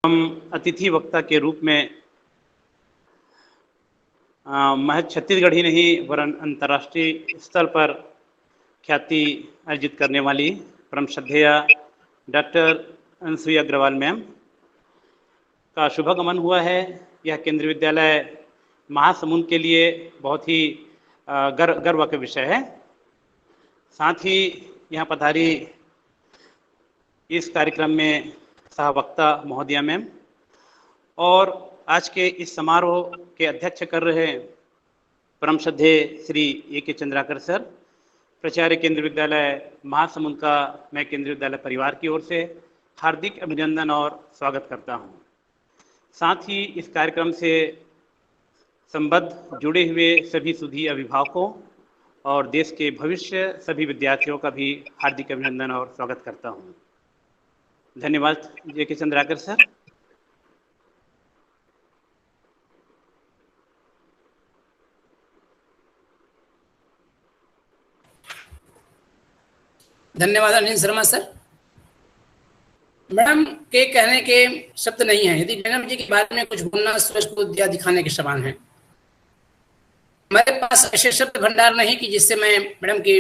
हम अतिथि वक्ता के रूप में महज छत्तीसगढ़ ही नहीं वरन अंतर्राष्ट्रीय स्तर पर ख्याति अर्जित करने वाली परम श्रद्धेय डॉक्टर अनसुईया अग्रवाल मैम का शुभागमन हुआ है। यह केंद्रीय विद्यालय महासमुंद के लिए बहुत ही गर्व का विषय है। साथ ही यहाँ पधारी इस कार्यक्रम में सहवक्ता महोदया मैम और आज के इस समारोह के अध्यक्ष कर रहे परम श्रद्धेय श्री ए.के. चंद्राकर सर, प्राचार्य केंद्रीय विद्यालय महासमुंद का मैं केंद्रीय विद्यालय परिवार की ओर से हार्दिक अभिनंदन और स्वागत करता हूं। साथ ही इस कार्यक्रम से संबद्ध जुड़े हुए सभी सुधी अभिभावकों और देश के भविष्य सभी विद्यार्थियों का भी हार्दिक अभिनंदन और स्वागत करता हूं। धन्यवाद ए.के. चंद्राकर सर। धन्यवाद अनिल शर्मा सर। मैडम के कहने के शब्द नहीं है। यदि मैडम जी के बारे में कुछ बोलना सूरज को दिया दिखाने के समान है। मेरे पास ऐसे शब्द भंडार नहीं कि जिससे मैं मैडम की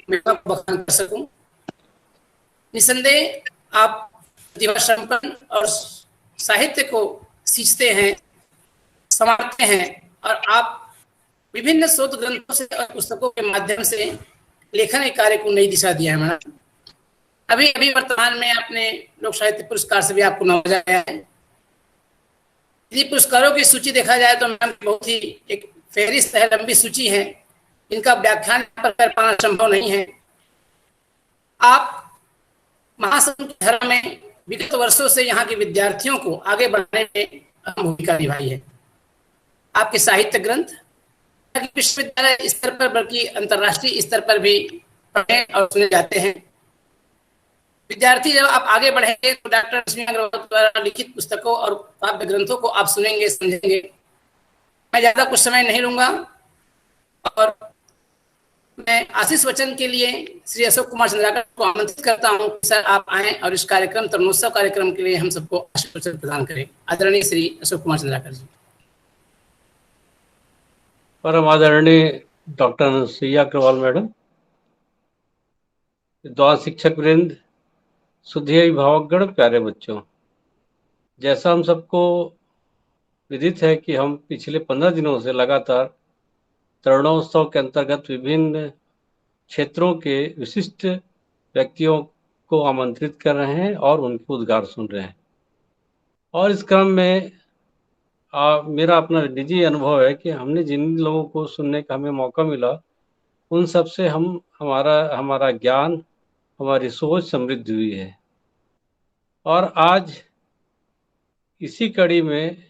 महिमा को बखान कर सकूं। निसंदेह आप प्रतिभा संपन्न और साहित्य को सींचते हैं, संवारते हैं और आप विभिन्न शोध ग्रंथों से और पुस्तकों के माध्यम से लेखन के कार्य को नई दिशा दिया है मैडम। अभी अभी वर्तमान में अपने लोक साहित्य पुरस्कार से भी आपको नवाजा गया है। यदि पुरस्कारों की सूची देखा जाए तो मैडम बहुत ही एक फहरिस्त है, लंबी सूची है, इनका व्याख्यान पर कर पाना संभव नहीं है। आप महासंघ की धारा में विगत वर्षों से यहाँ के विद्यार्थियों को आगे बढ़ाने में अहम भूमिका निभाई है। आपके साहित्य ग्रंथ विश्वविद्यालय स्तर पर बल्कि अंतर्राष्ट्रीय स्तर पर भी पढ़े और सुने जाते हैं। विद्यार्थी जब आप आगे बढ़ेंगे तो डॉक्टर अनसुईया अग्रवाल द्वारा लिखित पुस्तकों और काव्य ग्रंथों को आप सुनेंगे, समझेंगे। मैं ज्यादा कुछ समय नहीं लूंगा और मैं आशीष वचन के लिए श्री अशोक कुमार चंद्राकर को आमंत्रित करता हूं कि सर आप आए और इस कार्यक्रम तरुणोत्सव कार्यक्रम के लिए हम सबको आशीष वचन प्रदान करें। आदरणीय श्री अशोक कुमार चंद्राकर जी। परम आदरणीय डॉक्टर अनसुईया अग्रवाल मैडम, विद्वान शिक्षक वृंद, सुधी अभिभावकगण, प्यारे बच्चों, जैसा हम सबको विदित है कि हम पिछले 15 दिनों से लगातार तरुणोत्सव के अंतर्गत विभिन्न क्षेत्रों के विशिष्ट व्यक्तियों को आमंत्रित कर रहे हैं और उनके उद्गार सुन रहे हैं। और इस क्रम में मेरा अपना निजी अनुभव है कि हमने जिन लोगों को सुनने का हमें मौका मिला उन सब से हमारा ज्ञान, हमारी सोच समृद्ध हुई है। और आज इसी कड़ी में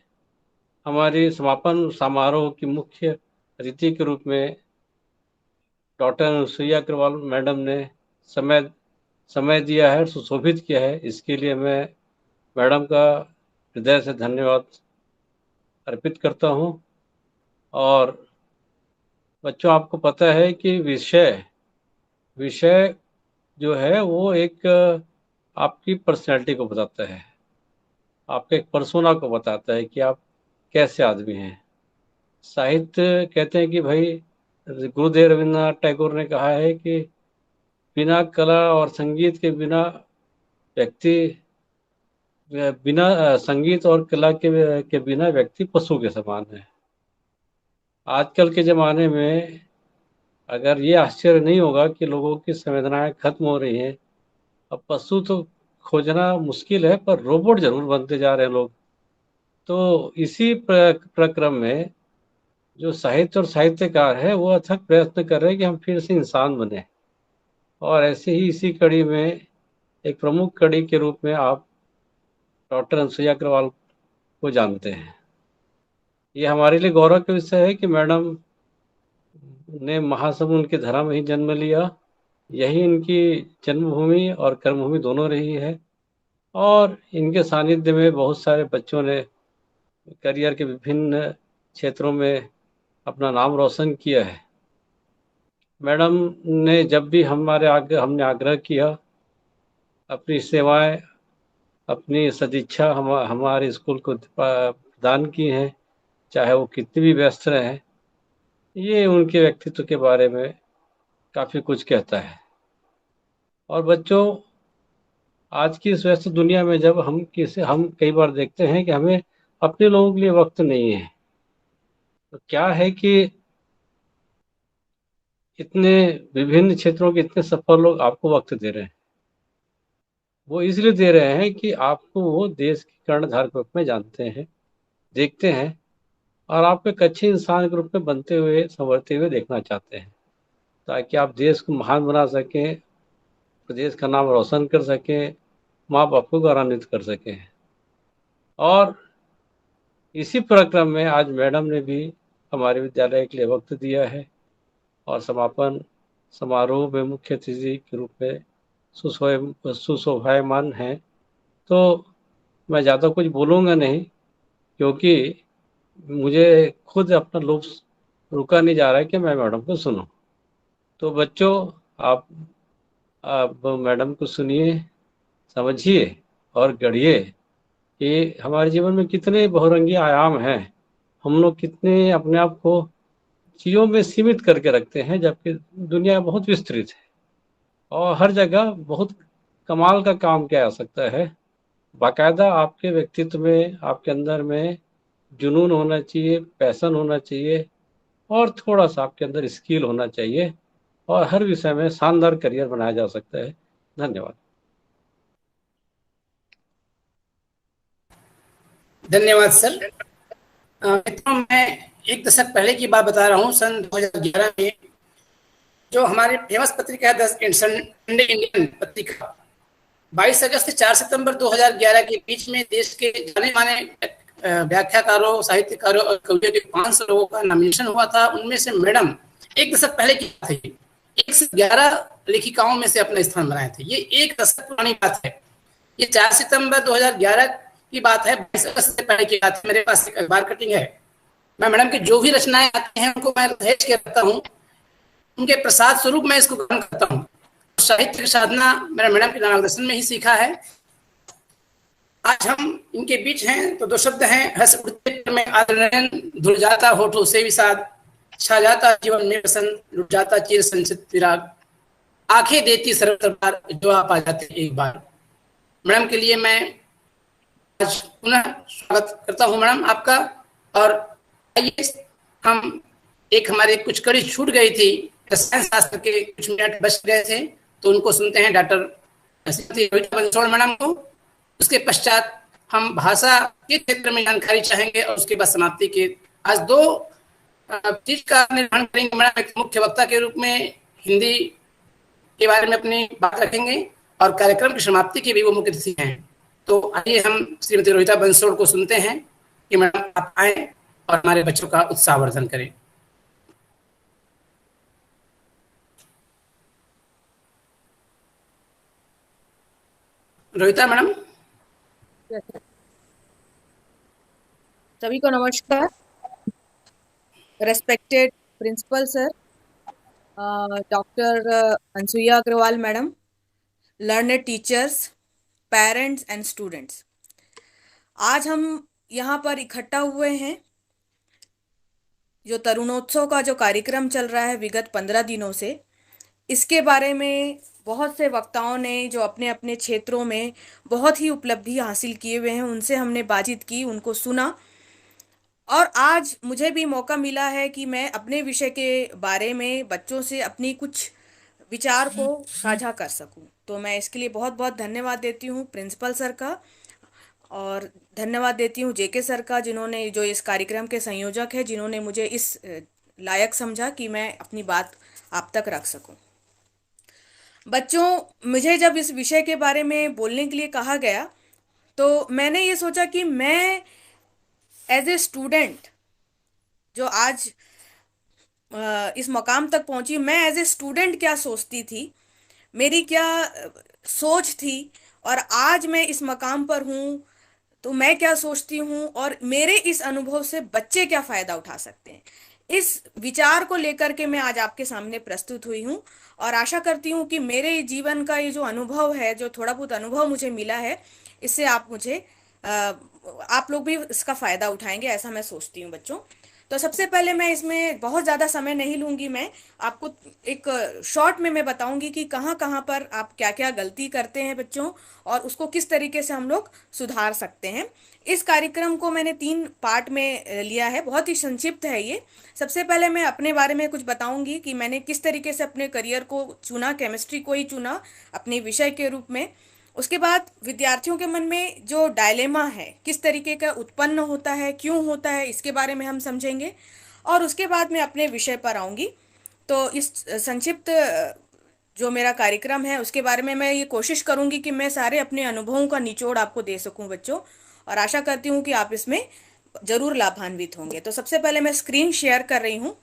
हमारे समापन समारोह की मुख्य अतिथि के रूप में डॉक्टर अनसुईया अग्रवाल मैडम ने समय दिया है, सुशोभित किया है। इसके लिए मैं मैडम का हृदय से धन्यवाद अर्पित करता हूं। और बच्चों, आपको पता है कि विषय जो है वो एक आपकी पर्सनैलिटी को बताता है, आपके एक पर्सोना को बताता है कि आप कैसे आदमी हैं। साहित्य कहते हैं कि भाई, गुरुदेव रविन्द्रनाथ टैगोर ने कहा है कि बिना कला और संगीत के संगीत और कला के बिना व्यक्ति पशु के समान है। आजकल के ज़माने में अगर ये आश्चर्य नहीं होगा कि लोगों की संवेदनाएं खत्म हो रही हैं। अब पशु तो खोजना मुश्किल है, पर रोबोट जरूर बनते जा रहे हैं लोग। तो इसी प्रक्रम में जो साहित्य और साहित्यकार है वो अथक प्रयत्न कर रहे हैं कि हम फिर से इंसान बने। और ऐसे ही इसी कड़ी में एक प्रमुख कड़ी के रूप में आप डॉक्टर अनसुईया अग्रवाल को जानते हैं। ये हमारे लिए गौरव का विषय है कि मैडम ने महासमुंद की धरा में ही जन्म लिया। यही इनकी जन्मभूमि और कर्मभूमि दोनों रही है। और इनके सानिध्य में बहुत सारे बच्चों ने करियर के विभिन्न क्षेत्रों में अपना नाम रोशन किया है। मैडम ने जब भी हमने आग्रह किया अपनी सेवाएं अपनी सदिच्छा हमारे स्कूल को प्रदान की है, चाहे वो कितनी भी व्यस्त रहे। ये उनके व्यक्तित्व के बारे में काफ़ी कुछ कहता है। और बच्चों, आज की इस व्यस्त दुनिया में जब हम कई बार देखते हैं कि हमें अपने लोगों के लिए वक्त नहीं है, तो क्या है कि इतने विभिन्न क्षेत्रों के इतने सफल लोग आपको वक्त दे रहे हैं। वो इसलिए दे रहे हैं कि आपको वो देश के कर्णधार के रूप में जानते हैं, देखते हैं, और आपको एक अच्छे इंसान के रूप में बनते हुए, संवरते हुए देखना चाहते हैं, ताकि आप देश को महान बना सकें, प्रदेश का नाम रोशन कर सकें, माँ बाप को गौरवान्वित कर सकें। और इसी प्रक्रम में आज मैडम ने भी हमारे विद्यालय के लिए वक्त दिया है और समापन समारोह में मुख्य अतिथि के रूप में सुशोभायमान हैं। तो मैं ज़्यादा कुछ बोलूँगा नहीं, क्योंकि मुझे खुद अपना लुत्फ रुका नहीं जा रहा है कि मैं मैडम को सुनूं। तो बच्चों, आप मैडम को सुनिए, समझिए और गढ़िए कि हमारे जीवन में कितने बहुरंगी आयाम हैं। हम लोग कितने अपने आप को चीज़ों में सीमित करके रखते हैं, जबकि दुनिया बहुत विस्तृत है और हर जगह बहुत कमाल का काम किया जा सकता है। बाकायदा आपके व्यक्तित्व में, आपके अंदर में जुनून होना चाहिए, पैशन होना चाहिए और थोड़ा सा आपके अंदर स्किल होना चाहिए, और हर विषय में शानदार करियर बनाया जा सकता है। धन्यवाद। धन्यवाद सर। मित्रों, मैं एक दशक पहले की बात बता रहा हूँ। सन 2011 में जो हमारे फेमस पत्रिका है द संडे इंडियन पत्रिका, 22 अगस्त से 4 सितंबर 2011 के बीच में देश के जाने माने व्याख्याकारों, साहित्यकारों और कवियों के 500 लोगों का नॉमिनेशन हुआ था। उनमें से मैडम एक दशक पहले की बात है, 1 से 11 लेखिकाओं में से अपना स्थान बनाए थे। ये एक दशक पुरानी बात है। ये 4 सितंबर 2011 की बात है, 22 अगस्त से पहले की बात है। मेरे पास एक अखबार कटिंग है। मैं मैडम की जो भी रचनाएं आती हैं उनको मैं सहेज के रखता हूँ, उनके प्रसाद स्वरूप मैं इसको ग्रहण करता हूँ। साहित्य की साधना मेरा मैडम के मार्गदर्शन में ही सीखा है। आज हम इनके बीच हैं तो दो शब्द हैं, हर्ष उड़ते में आदरणीय, धुल जाता होठों से विषाद, छा जाता जीवन में बसंत, लुट जाता चिर संचित विराग, आंखें देती सरल बार, जो आप आ जाते एक बार। मैडम के लिए मैं आज पुनः स्वागत करता हूं मैडम आपका। और आइए हम एक हमारे कुछ कड़ी छूट गई थी, रसायन शास्त्र के कुछ मिनट बच गए थे, तो उनको सुनते हैं डॉक्टर रोहिता बंसोड़ मैडम को। उसके पश्चात हम भाषा के क्षेत्र में जानकारी चाहेंगे और उसके बाद समाप्ति के आज 2 चीज का निर्माण करेंगे मैडम। एक मुख्य वक्ता के रूप में हिंदी के बारे में अपनी बात रखेंगे और कार्यक्रम की समाप्ति के भी वो मुख्य अतिथि हैं। तो आइए हम श्रीमती रोहिता बंसोड़ को सुनते हैं कि मैडम आप आए और हमारे बच्चों का उत्साहवर्धन करें। रोहिता मैडम। सभी को नमस्कार। Respected principal sir, doctor Anusuya Agarwal madam, learned teachers, parents and students, आज हम यहाँ पर इकट्ठा हुए हैं। जो तरुणोत्सव का जो कार्यक्रम चल रहा है विगत 15 दिनों से, इसके बारे में बहुत से वक्ताओं ने जो अपने अपने क्षेत्रों में बहुत ही उपलब्धि हासिल किए हुए हैं, उनसे हमने बातचीत की, उनको सुना, और आज मुझे भी मौका मिला है कि मैं अपने विषय के बारे में बच्चों से अपनी कुछ विचार को साझा कर सकूं। तो मैं इसके लिए बहुत बहुत धन्यवाद देती हूं प्रिंसिपल सर का, और धन्यवाद देती हूं जेके सर का, जिन्होंने, जो इस कार्यक्रम के संयोजक है, जिन्होंने मुझे इस लायक समझा कि मैं अपनी बात आप तक रख सकूं। बच्चों, मुझे जब इस विषय के बारे में बोलने के लिए कहा गया तो मैंने ये सोचा कि मैं एज ए स्टूडेंट जो आज इस मकाम तक पहुंची, मैं एज ए स्टूडेंट क्या सोचती थी, मेरी क्या सोच थी, और आज मैं इस मकाम पर हूँ तो मैं क्या सोचती हूँ, और मेरे इस अनुभव से बच्चे क्या फायदा उठा सकते हैं। इस विचार को लेकर के मैं आज आपके सामने प्रस्तुत हुई हूँ और आशा करती हूँ कि मेरे जीवन का ये जो अनुभव है, जो थोड़ा बहुत अनुभव मुझे मिला है, इससे आप लोग भी इसका फायदा उठाएंगे, ऐसा मैं सोचती हूँ बच्चों। तो सबसे पहले मैं इसमें बहुत ज़्यादा समय नहीं लूंगी, मैं आपको एक शॉर्ट में मैं बताऊंगी कि कहाँ कहाँ पर आप क्या क्या गलती करते हैं बच्चों, और उसको किस तरीके से हम लोग सुधार सकते हैं। इस कार्यक्रम को मैंने 3 पार्ट में लिया है, बहुत ही संक्षिप्त है ये। सबसे पहले मैं अपने बारे में कुछ बताऊंगी कि मैंने किस तरीके से अपने करियर को चुना, केमिस्ट्री को ही चुना अपने विषय के रूप में। उसके बाद विद्यार्थियों के मन में जो डायलेमा है किस तरीके का उत्पन्न होता है, क्यों होता है, इसके बारे में हम समझेंगे। और उसके बाद मैं अपने विषय पर आऊंगी। तो इस संक्षिप्त जो मेरा कार्यक्रम है उसके बारे में मैं ये कोशिश करूंगी कि मैं सारे अपने अनुभवों का निचोड़ आपको दे सकूं बच्चों, और आशा करती हूँ कि आप इसमें जरूर लाभान्वित होंगे। तो सबसे पहले मैं स्क्रीन शेयर कर रही हूँ।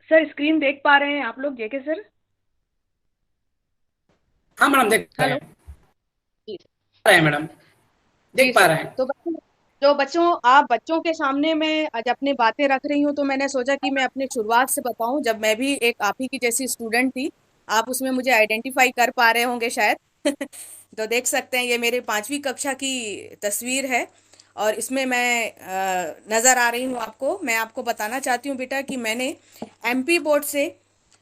सर स्क्रीन देख पा रहे हैं आप लोग, जेके सर? हाँ मैडम, देख रहे हेलो हैं। जी। रहे हैं मैडम, जी देख पा सर। रहे हैं। तो बच्चों, जो बच्चों आप बच्चों के सामने मैं आज अपनी बातें रख रही हूँ, तो मैंने सोचा कि मैं अपनी शुरुआत से बताऊं, जब मैं भी एक आप ही की जैसी स्टूडेंट थी। आप उसमें मुझे आइडेंटिफाई कर पा रहे होंगे शायद। तो देख सकते हैं ये मेरे 5वीं कक्षा की तस्वीर है, और इसमें मैं नज़र आ रही हूँ आपको। मैं आपको बताना चाहती हूँ बेटा कि मैंने एमपी बोर्ड से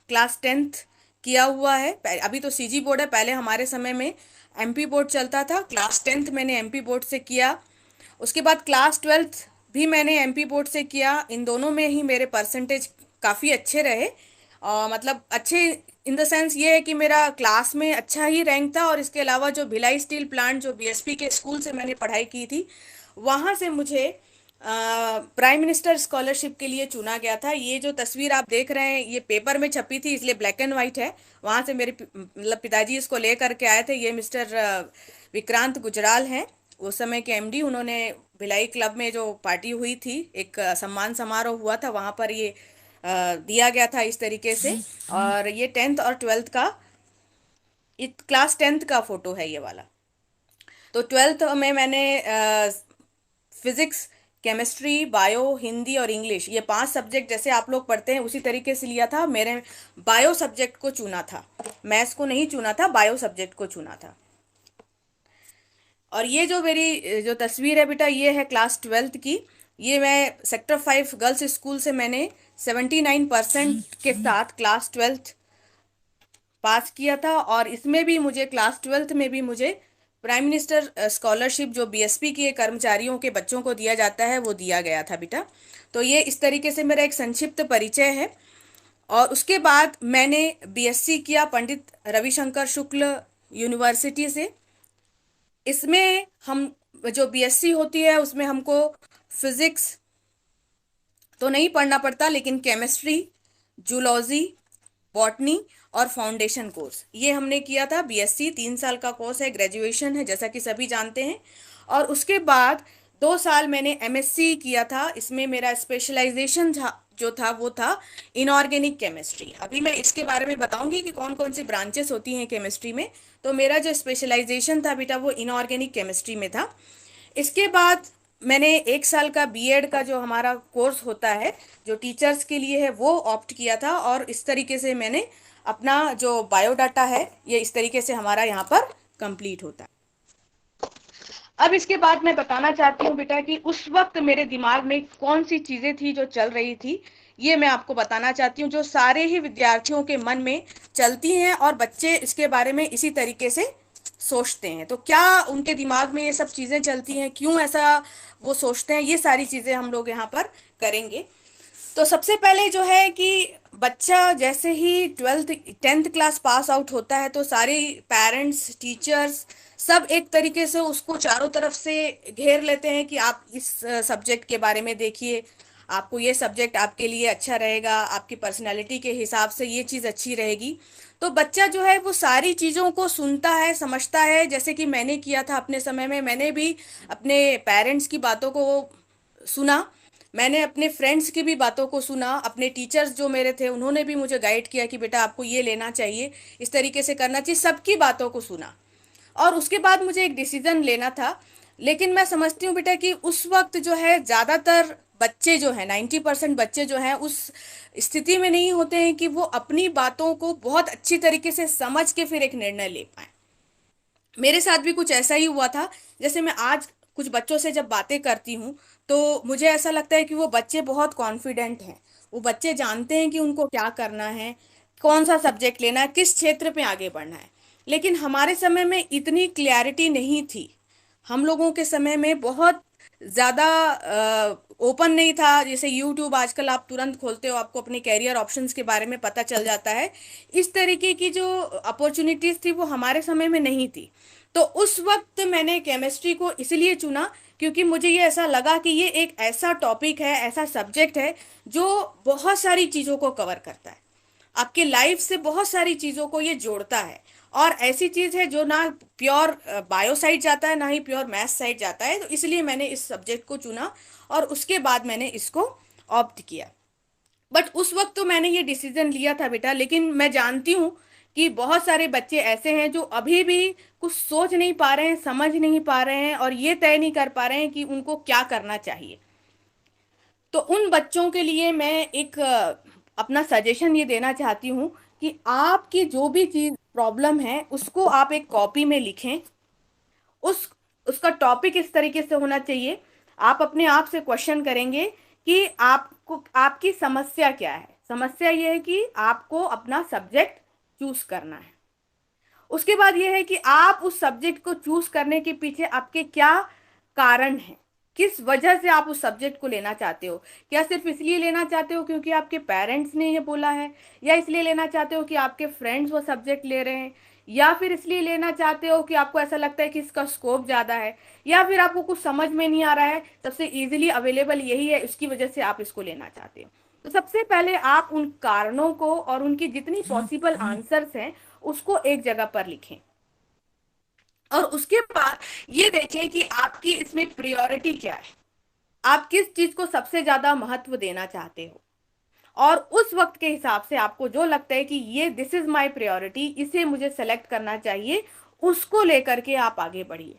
क्लास 10th किया हुआ है। अभी तो सीजी बोर्ड है, पहले हमारे समय में एमपी बोर्ड चलता था। क्लास 10th मैंने एमपी बोर्ड से किया। उसके बाद क्लास 12th भी मैंने एमपी बोर्ड से किया। इन दोनों में ही मेरे परसेंटेज काफ़ी अच्छे रहे। मतलब अच्छे इन द सेंस ये है कि मेरा क्लास में अच्छा ही रैंक था, और इसके अलावा जो भिलाई स्टील प्लांट, जो बीएसपी के स्कूल से मैंने पढ़ाई की थी, वहाँ से मुझे प्राइम मिनिस्टर स्कॉलरशिप के लिए चुना गया था। ये जो तस्वीर आप देख रहे हैं ये पेपर में छपी थी, इसलिए ब्लैक एंड वाइट है। वहाँ से मेरे मतलब पिताजी इसको ले करके आए थे। ये मिस्टर विक्रांत गुजराल हैं, उस समय के एमडी। उन्होंने भिलाई क्लब में जो पार्टी हुई थी, एक सम्मान समारोह हुआ था, वहाँ पर ये दिया गया था इस तरीके से। और ये 10th और 12th का, क्लास 10th का फोटो है ये वाला। तो 12th में मैंने फिजिक्स, केमिस्ट्री, बायो, हिंदी और इंग्लिश, ये 5 सब्जेक्ट जैसे आप लोग पढ़ते हैं उसी तरीके से लिया था। मेरे बायो सब्जेक्ट को चुना था, मैथ्स को नहीं चुना था, बायो सब्जेक्ट को चुना था। और ये जो मेरी जो तस्वीर है बेटा, ये है क्लास 12th की। ये मैं सेक्टर 5 गर्ल्स स्कूल से मैंने 79% के साथ क्लास 12th पास किया था। और इसमें भी मुझे क्लास 12th में भी मुझे प्राइम मिनिस्टर स्कॉलरशिप, जो बीएसपी के कर्मचारियों के बच्चों को दिया जाता है, वो दिया गया था बेटा। तो ये इस तरीके से मेरा एक संक्षिप्त परिचय है। और उसके बाद मैंने बीएससी किया पंडित रविशंकर शुक्ल यूनिवर्सिटी से। इसमें हम, जो बीएससी होती है उसमें हमको फिजिक्स तो नहीं पढ़ना पड़ता, लेकिन केमिस्ट्री, जूलॉजी, बॉटनी और फाउंडेशन कोर्स ये हमने किया था। बीएससी 3 साल का कोर्स है, ग्रेजुएशन है जैसा कि सभी जानते हैं। और उसके बाद 2 साल मैंने एमएससी किया था। इसमें मेरा स्पेशलाइजेशन जो था वो था इनऑर्गेनिक केमिस्ट्री। अभी मैं इसके बारे में बताऊंगी कि कौन कौन सी ब्रांचेस होती हैं केमिस्ट्री में। तो मेरा जो स्पेशलाइजेशन था बेटा वो इनऑर्गेनिक केमिस्ट्री में था। इसके बाद मैंने 1 साल का बीएड का जो हमारा कोर्स होता है, जो टीचर्स के लिए है, वो ऑप्ट किया था। और इस तरीके से मैंने अपना जो बायोडाटा है ये इस तरीके से हमारा यहाँ पर कंप्लीट होता है। अब इसके बाद मैं बताना चाहती हूँ बेटा कि उस वक्त मेरे दिमाग में कौन सी चीजें थी जो चल रही थी, ये मैं आपको बताना चाहती हूँ, जो सारे ही विद्यार्थियों के मन में चलती हैं और बच्चे इसके बारे में इसी तरीके से सोचते हैं। तो क्या उनके दिमाग में ये सब चीजें चलती हैं, क्यों ऐसा वो सोचते हैं, ये सारी चीजें हम लोग यहाँ पर करेंगे। तो सबसे पहले जो है कि बच्चा जैसे ही 10th क्लास पास आउट होता है तो सारे पेरेंट्स, टीचर्स सब एक तरीके से उसको चारों तरफ से घेर लेते हैं कि आप इस सब्जेक्ट के बारे में देखिए, आपको ये सब्जेक्ट आपके लिए अच्छा रहेगा, आपकी पर्सनालिटी के हिसाब से ये चीज़ अच्छी रहेगी। तो बच्चा जो है वो सारी चीज़ों को सुनता है, समझता है। जैसे कि मैंने किया था अपने समय में, मैंने भी अपने पेरेंट्स की बातों को सुना, मैंने अपने फ्रेंड्स की भी बातों को सुना, अपने टीचर्स जो मेरे थे उन्होंने भी मुझे गाइड किया कि बेटा आपको ये लेना चाहिए, इस तरीके से करना चाहिए, सबकी बातों को सुना। और उसके बाद मुझे एक डिसीजन लेना था। लेकिन मैं समझती हूँ बेटा कि उस वक्त जो है ज़्यादातर बच्चे जो हैं, 90% बच्चे जो हैं उस स्थिति में नहीं होते हैं कि वो अपनी बातों को बहुत अच्छी तरीके से समझ के फिर एक निर्णय ले पाए। मेरे साथ भी कुछ ऐसा ही हुआ था। जैसे मैं आज कुछ बच्चों से जब बातें करती हूँ तो मुझे ऐसा लगता है कि वो बच्चे बहुत कॉन्फिडेंट हैं, वो बच्चे जानते हैं कि उनको क्या करना है, कौन सा सब्जेक्ट लेना है, किस क्षेत्र पे आगे बढ़ना है। लेकिन हमारे समय में इतनी क्लैरिटी नहीं थी। हम लोगों के समय में बहुत ज़्यादा ओपन नहीं था। जैसे यूट्यूब आजकल आप तुरंत खोलते हो, आपको अपने कैरियर ऑप्शंस के बारे में पता चल जाता है। इस तरीके की जो अपॉर्चुनिटीज थी वो हमारे समय में नहीं थी। तो उस वक्त मैंने केमिस्ट्री को इसलिए चुना क्योंकि मुझे ये ऐसा लगा कि ये एक ऐसा टॉपिक है, ऐसा सब्जेक्ट है जो बहुत सारी चीज़ों को कवर करता है, आपके लाइफ से बहुत सारी चीज़ों को ये जोड़ता है। और ऐसी चीज़ है जो ना प्योर बायो साइड जाता है, ना ही प्योर मैथ्स साइड जाता है। तो इसलिए मैंने इस सब्जेक्ट को चुना और उसके बाद मैंने इसको ऑप्ट किया। बट उस वक्त तो मैंने ये डिसीजन लिया था बेटा, लेकिन मैं जानती हूँ कि बहुत सारे बच्चे ऐसे हैं जो अभी भी कुछ सोच नहीं पा रहे हैं, समझ नहीं पा रहे हैं और ये तय नहीं कर पा रहे हैं कि उनको क्या करना चाहिए। तो उन बच्चों के लिए मैं एक अपना सजेशन ये देना चाहती हूँ कि आपकी जो भी चीज प्रॉब्लम है उसको आप एक कॉपी में लिखें। उस उसका टॉपिक इस तरीके से होना चाहिए, आप अपने आप से क्वेश्चन करेंगे कि आपको आपकी समस्या क्या है। समस्या ये है कि आपको अपना सब्जेक्ट चूज करना है। उसके बाद ये है कि आप उस सब्जेक्ट को चूज करने के पीछे आपके क्या कारण हैं, किस वजह से आप उस सब्जेक्ट को लेना चाहते हो। क्या सिर्फ इसलिए लेना चाहते हो क्योंकि आपके पेरेंट्स ने ये बोला है, या इसलिए लेना चाहते हो कि आपके फ्रेंड्स वो सब्जेक्ट ले रहे हैं, या फिर इसलिए लेना चाहते हो कि आपको ऐसा लगता है कि इसका स्कोप ज़्यादा है, या फिर आपको कुछ समझ में नहीं आ रहा है, सबसे इजीली अवेलेबल यही है, इसकी वजह से आप इसको लेना चाहते हो। तो सबसे पहले आप उन कारणों को और उनकी जितनी पॉसिबल आंसर्स हैं उसको एक जगह पर लिखें। और उसके बाद ये देखें कि आपकी इसमें प्रायोरिटी क्या है, आप किस चीज को सबसे ज्यादा महत्व देना चाहते हो। और उस वक्त के हिसाब से आपको जो लगता है कि ये दिस इज माय प्रायोरिटी, इसे मुझे सेलेक्ट करना चाहिए, उसको लेकर के आप आगे बढ़िए।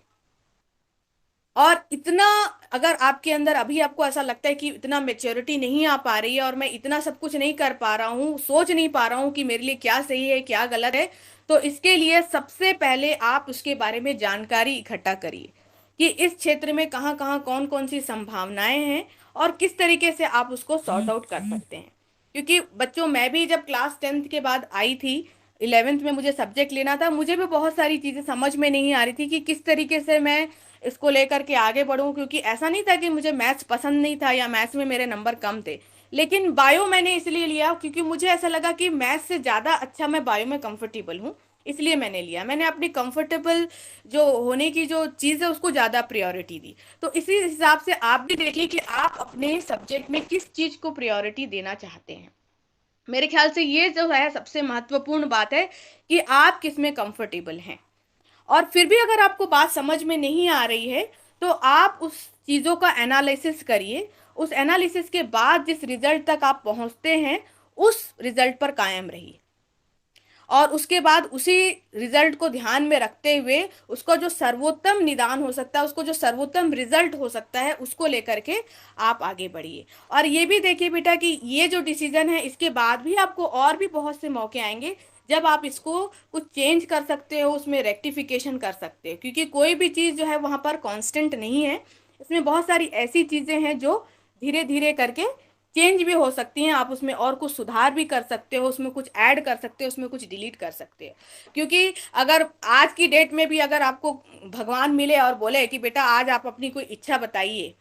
और इतना अगर आपके अंदर अभी आपको ऐसा लगता है कि इतना मेच्योरिटी नहीं आ पा रही है और मैं इतना सब कुछ नहीं कर पा रहा हूँ, सोच नहीं पा रहा हूँ कि मेरे लिए क्या सही है क्या गलत है, तो इसके लिए सबसे पहले आप उसके बारे में जानकारी इकट्ठा करिए कि इस क्षेत्र में कहाँ कहाँ कौन कौन सी संभावनाएं हैं और किस तरीके से आप उसको सॉर्ट आउट कर सकते हैं। क्योंकि बच्चों, मैं भी जब क्लास 10th के बाद आई थी, 11th में मुझे सब्जेक्ट लेना था, मुझे भी बहुत सारी चीज़ें समझ में नहीं आ रही थी कि किस तरीके से मैं इसको लेकर के आगे बढ़ूं। क्योंकि ऐसा नहीं था कि मुझे मैथ्स पसंद नहीं था या मैथ्स में मेरे नंबर कम थे, लेकिन बायो मैंने इसलिए लिया क्योंकि मुझे ऐसा लगा कि मैथ्स से ज़्यादा अच्छा मैं बायो में कंफर्टेबल हूँ, इसलिए मैंने लिया। मैंने अपनी कंफर्टेबल जो होने की जो चीज़ है उसको ज़्यादा प्रायोरिटी दी। तो इसी हिसाब से आप भी देखिए कि आप अपने सब्जेक्ट में किस चीज़ को प्रायोरिटी देना चाहते हैं। मेरे ख्याल से ये जो है सबसे महत्वपूर्ण बात है कि आप किस में कंफर्टेबल हैं। और फिर भी अगर आपको बात समझ में नहीं आ रही है तो आप उस चीज़ों का एनालिसिस करिए। उस एनालिसिस के बाद जिस रिजल्ट तक आप पहुंचते हैं उस रिजल्ट पर कायम रहिए और उसके बाद उसी रिजल्ट को ध्यान में रखते हुए उसको जो सर्वोत्तम निदान हो सकता है, उसको जो सर्वोत्तम रिजल्ट हो सकता है, उसको लेकर के आप आगे बढ़िए। और ये भी देखिए बेटा कि ये जो डिसीजन है इसके बाद भी आपको और भी बहुत से मौके आएंगे जब आप इसको कुछ चेंज कर सकते हो, उसमें रेक्टिफिकेशन कर सकते हो। क्योंकि कोई भी चीज़ जो है वहाँ पर कांस्टेंट नहीं है, इसमें बहुत सारी ऐसी चीज़ें हैं जो धीरे धीरे करके चेंज भी हो सकती हैं। आप उसमें और कुछ सुधार भी कर सकते हो, उसमें कुछ ऐड कर सकते हो, उसमें कुछ डिलीट कर सकते हो। क्योंकि अगर आज की डेट में भी अगर आपको भगवान मिले और बोले कि बेटा आज आप अपनी कोई इच्छा बताइए,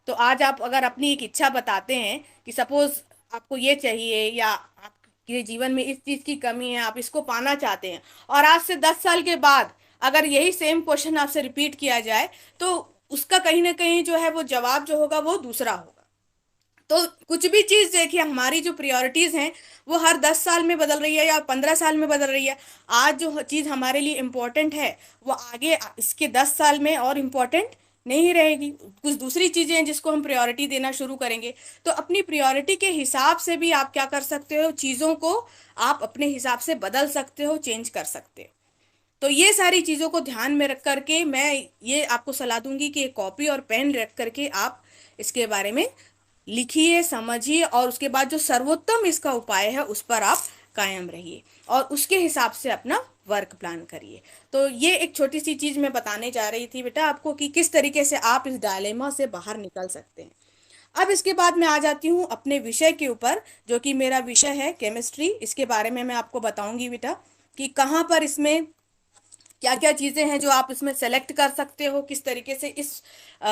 तो आज आप अगर अपनी एक इच्छा बताते हैं कि सपोज आपको ये चाहिए या आपके जीवन में इस चीज़ की कमी है, आप इसको पाना चाहते हैं, और आज से 10 साल के बाद अगर यही सेम क्वेश्चन आपसे रिपीट किया जाए तो उसका कहीं ना कहीं जो है वो जवाब जो होगा वो दूसरा होगा। तो कुछ भी चीज़ देखिए, हमारी जो प्रायोरिटीज़ हैं वो हर 10 साल में बदल रही है या 15 साल में बदल रही है। आज जो चीज़ हमारे लिए इम्पोर्टेंट है वो आगे इसके 10 साल में और इम्पोर्टेंट नहीं रहेगी, कुछ दूसरी चीजें हैं जिसको हम प्रायोरिटी देना शुरू करेंगे। तो अपनी प्रायोरिटी के हिसाब से भी आप क्या कर सकते हो, चीजों को आप अपने हिसाब से बदल सकते हो, चेंज कर सकते हो। तो ये सारी चीजों को ध्यान में रख करके मैं ये आपको सलाह दूंगी कि एक कॉपी और पेन रख करके आप इसके बारे में लिखिए, समझिए, और उसके बाद जो सर्वोत्तम इसका उपाय है उस पर आप कायम रहिए और उसके हिसाब से अपना वर्क प्लान करिए। तो ये एक छोटी सी चीज मैं बताने जा रही थी बेटा आपको कि किस तरीके से आप इस डायलेमा से बाहर निकल सकते हैं। अब इसके बाद मैं आ जाती हूँ अपने विषय के ऊपर, जो कि मेरा विषय है केमिस्ट्री। इसके बारे में मैं आपको बताऊंगी बेटा कि कहाँ पर इसमें क्या क्या चीजें हैं जो आप इसमें सेलेक्ट कर सकते हो, किस तरीके से इस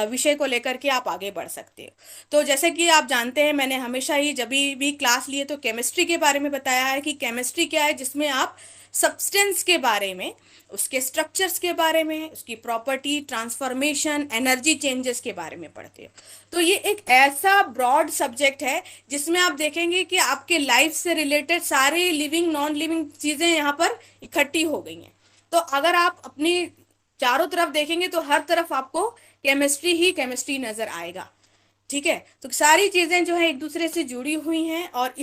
विषय को लेकर के आप आगे बढ़ सकते हो। तो जैसे कि आप जानते हैं, मैंने हमेशा ही जब भी क्लास लिए तो केमिस्ट्री के बारे में बताया है कि केमिस्ट्री क्या है, जिसमें आप सब्सटेंस के बारे में, उसके स्ट्रक्चर्स के बारे में, उसकी प्रॉपर्टी, ट्रांसफॉर्मेशन, एनर्जी चेंजेस के बारे में पढ़ते हो। तो ये एक ऐसा ब्रॉड सब्जेक्ट है जिसमें आप देखेंगे कि आपके लाइफ से रिलेटेड सारे लिविंग नॉन लिविंग चीजें यहाँ पर इकट्ठी हो गई हैं। तो अगर आप अपनी चारों तरफ देखेंगे तो हर तरफ आपको केमिस्ट्री ही केमिस्ट्री नजर आएगा। ठीक है, तो सारी चीजें जो है एक दूसरे से जुड़ी हुई हैं और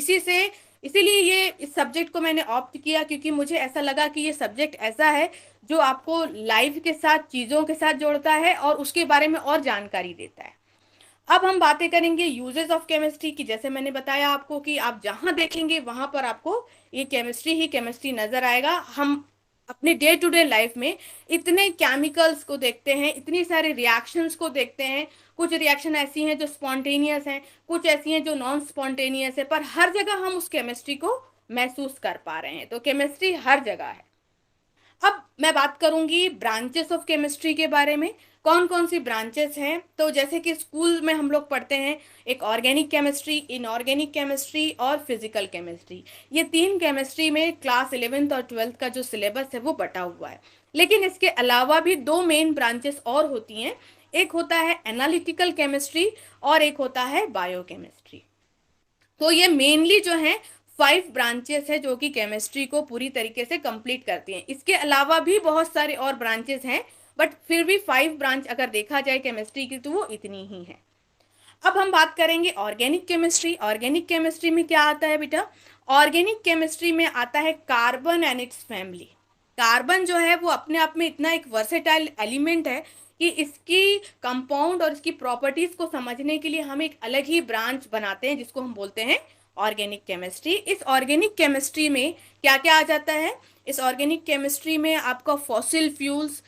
इसीलिए ये इस सब्जेक्ट को मैंने ऑप्ट किया, क्योंकि मुझे ऐसा लगा कि ये सब्जेक्ट ऐसा है जो आपको लाइफ के साथ, चीजों के साथ जोड़ता है और उसके बारे में और जानकारी देता है। अब हम बातें करेंगे यूजेस ऑफ केमिस्ट्री की। जैसे मैंने बताया आपको कि आप जहां देखेंगे वहां पर आपको ये केमिस्ट्री ही केमिस्ट्री नजर आएगा। हम अपने डे टू डे लाइफ में इतने केमिकल्स को देखते हैं, इतनी सारे रिएक्शंस को देखते हैं। कुछ रिएक्शन ऐसी हैं जो स्पॉन्टेनियस हैं, कुछ ऐसी हैं जो नॉन स्पॉन्टेनियस है, पर हर जगह हम उस केमिस्ट्री को महसूस कर पा रहे हैं। तो केमिस्ट्री हर जगह है। अब मैं बात करूंगी ब्रांचेस ऑफ केमिस्ट्री के बारे में। कौन कौन सी ब्रांचेस हैं, तो जैसे कि स्कूल में हम लोग पढ़ते हैं, एक ऑर्गेनिक केमिस्ट्री, इनऑर्गेनिक केमिस्ट्री और फिजिकल केमिस्ट्री। ये तीन केमिस्ट्री में क्लास 11th और 12th का जो सिलेबस है वो बटा हुआ है। लेकिन इसके अलावा भी दो मेन ब्रांचेस और होती हैं। एक होता है एनालिटिकल केमिस्ट्री और एक होता है बायोकेमिस्ट्री। तो ये मेनली जो है 5 ब्रांचेस है जो कि केमिस्ट्री को पूरी तरीके से कंप्लीट करती हैं। इसके अलावा भी बहुत सारे और ब्रांचेस हैं, बट फिर भी 5 ब्रांच अगर देखा जाए केमिस्ट्री की तो वो इतनी ही है। अब हम बात करेंगे ऑर्गेनिक केमिस्ट्री। ऑर्गेनिक केमिस्ट्री में क्या आता है बेटा, ऑर्गेनिक केमिस्ट्री में आता है carbon and it's family. Carbon जो है वो अपने आप में इतना एक वर्सेटाइल एलिमेंट है कि इसकी कंपाउंड और इसकी प्रॉपर्टीज को समझने के लिए हम एक अलग ही ब्रांच बनाते हैं जिसको हम बोलते हैं ऑर्गेनिक केमिस्ट्री। इस ऑर्गेनिक केमिस्ट्री में क्या क्या आ जाता है, इस ऑर्गेनिक केमिस्ट्री में आपका फॉसिल फ्यूल्स,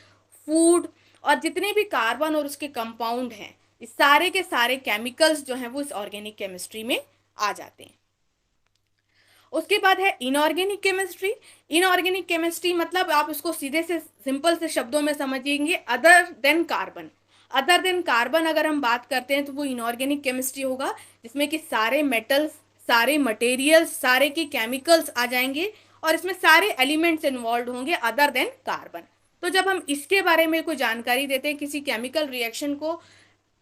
फूड और जितने भी कार्बन और उसके कंपाउंड हैं, इस सारे के सारे केमिकल्स जो हैं वो इस ऑर्गेनिक केमिस्ट्री में आ जाते हैं। उसके बाद है इनऑर्गेनिक केमिस्ट्री। इनऑर्गेनिक केमिस्ट्री मतलब आप इसको सीधे से सिंपल से शब्दों में समझिएंगे, other than carbon. Other than carbon अगर हम बात करते हैं तो वो इनऑर्गेनिक केमिस्ट्री होगा, जिसमें कि सारे मेटल्स, सारे मटेरियल्स, सारे की केमिकल्स आ जाएंगे और इसमें सारे एलिमेंट्स इन्वॉल्व होंगे अदर देन कार्बन। तो जब हम इसके बारे में कोई जानकारी देते हैं, किसी केमिकल रिएक्शन को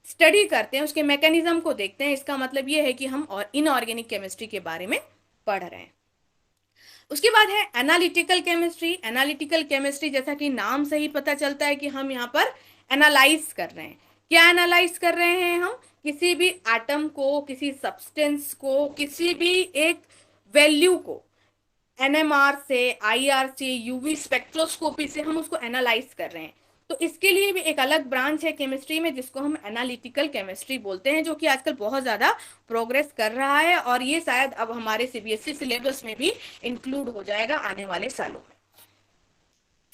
स्टडी करते हैं, उसके मैकेनिज्म को देखते हैं, इसका मतलब ये है कि हम और इनऑर्गेनिक केमिस्ट्री के बारे में पढ़ रहे हैं। उसके बाद है एनालिटिकल केमिस्ट्री। एनालिटिकल केमिस्ट्री जैसा कि नाम से ही पता चलता है कि हम यहाँ पर एनालाइज कर रहे हैं। क्या एनालाइज कर रहे हैं हम, किसी भी एटम को, किसी सब्सटेंस को, किसी भी एक वैल्यू को एनएमआर से, आईआर से, यूवी स्पेक्ट्रोस्कोपी से हम उसको एनालाइज कर रहे हैं। तो इसके लिए भी एक अलग ब्रांच है केमिस्ट्री में जिसको हम एनालिटिकल केमिस्ट्री बोलते हैं, जो कि आजकल बहुत ज्यादा प्रोग्रेस कर रहा है और ये शायद अब हमारे सीबीएसई सिलेबस में भी इंक्लूड हो जाएगा आने वाले सालों में।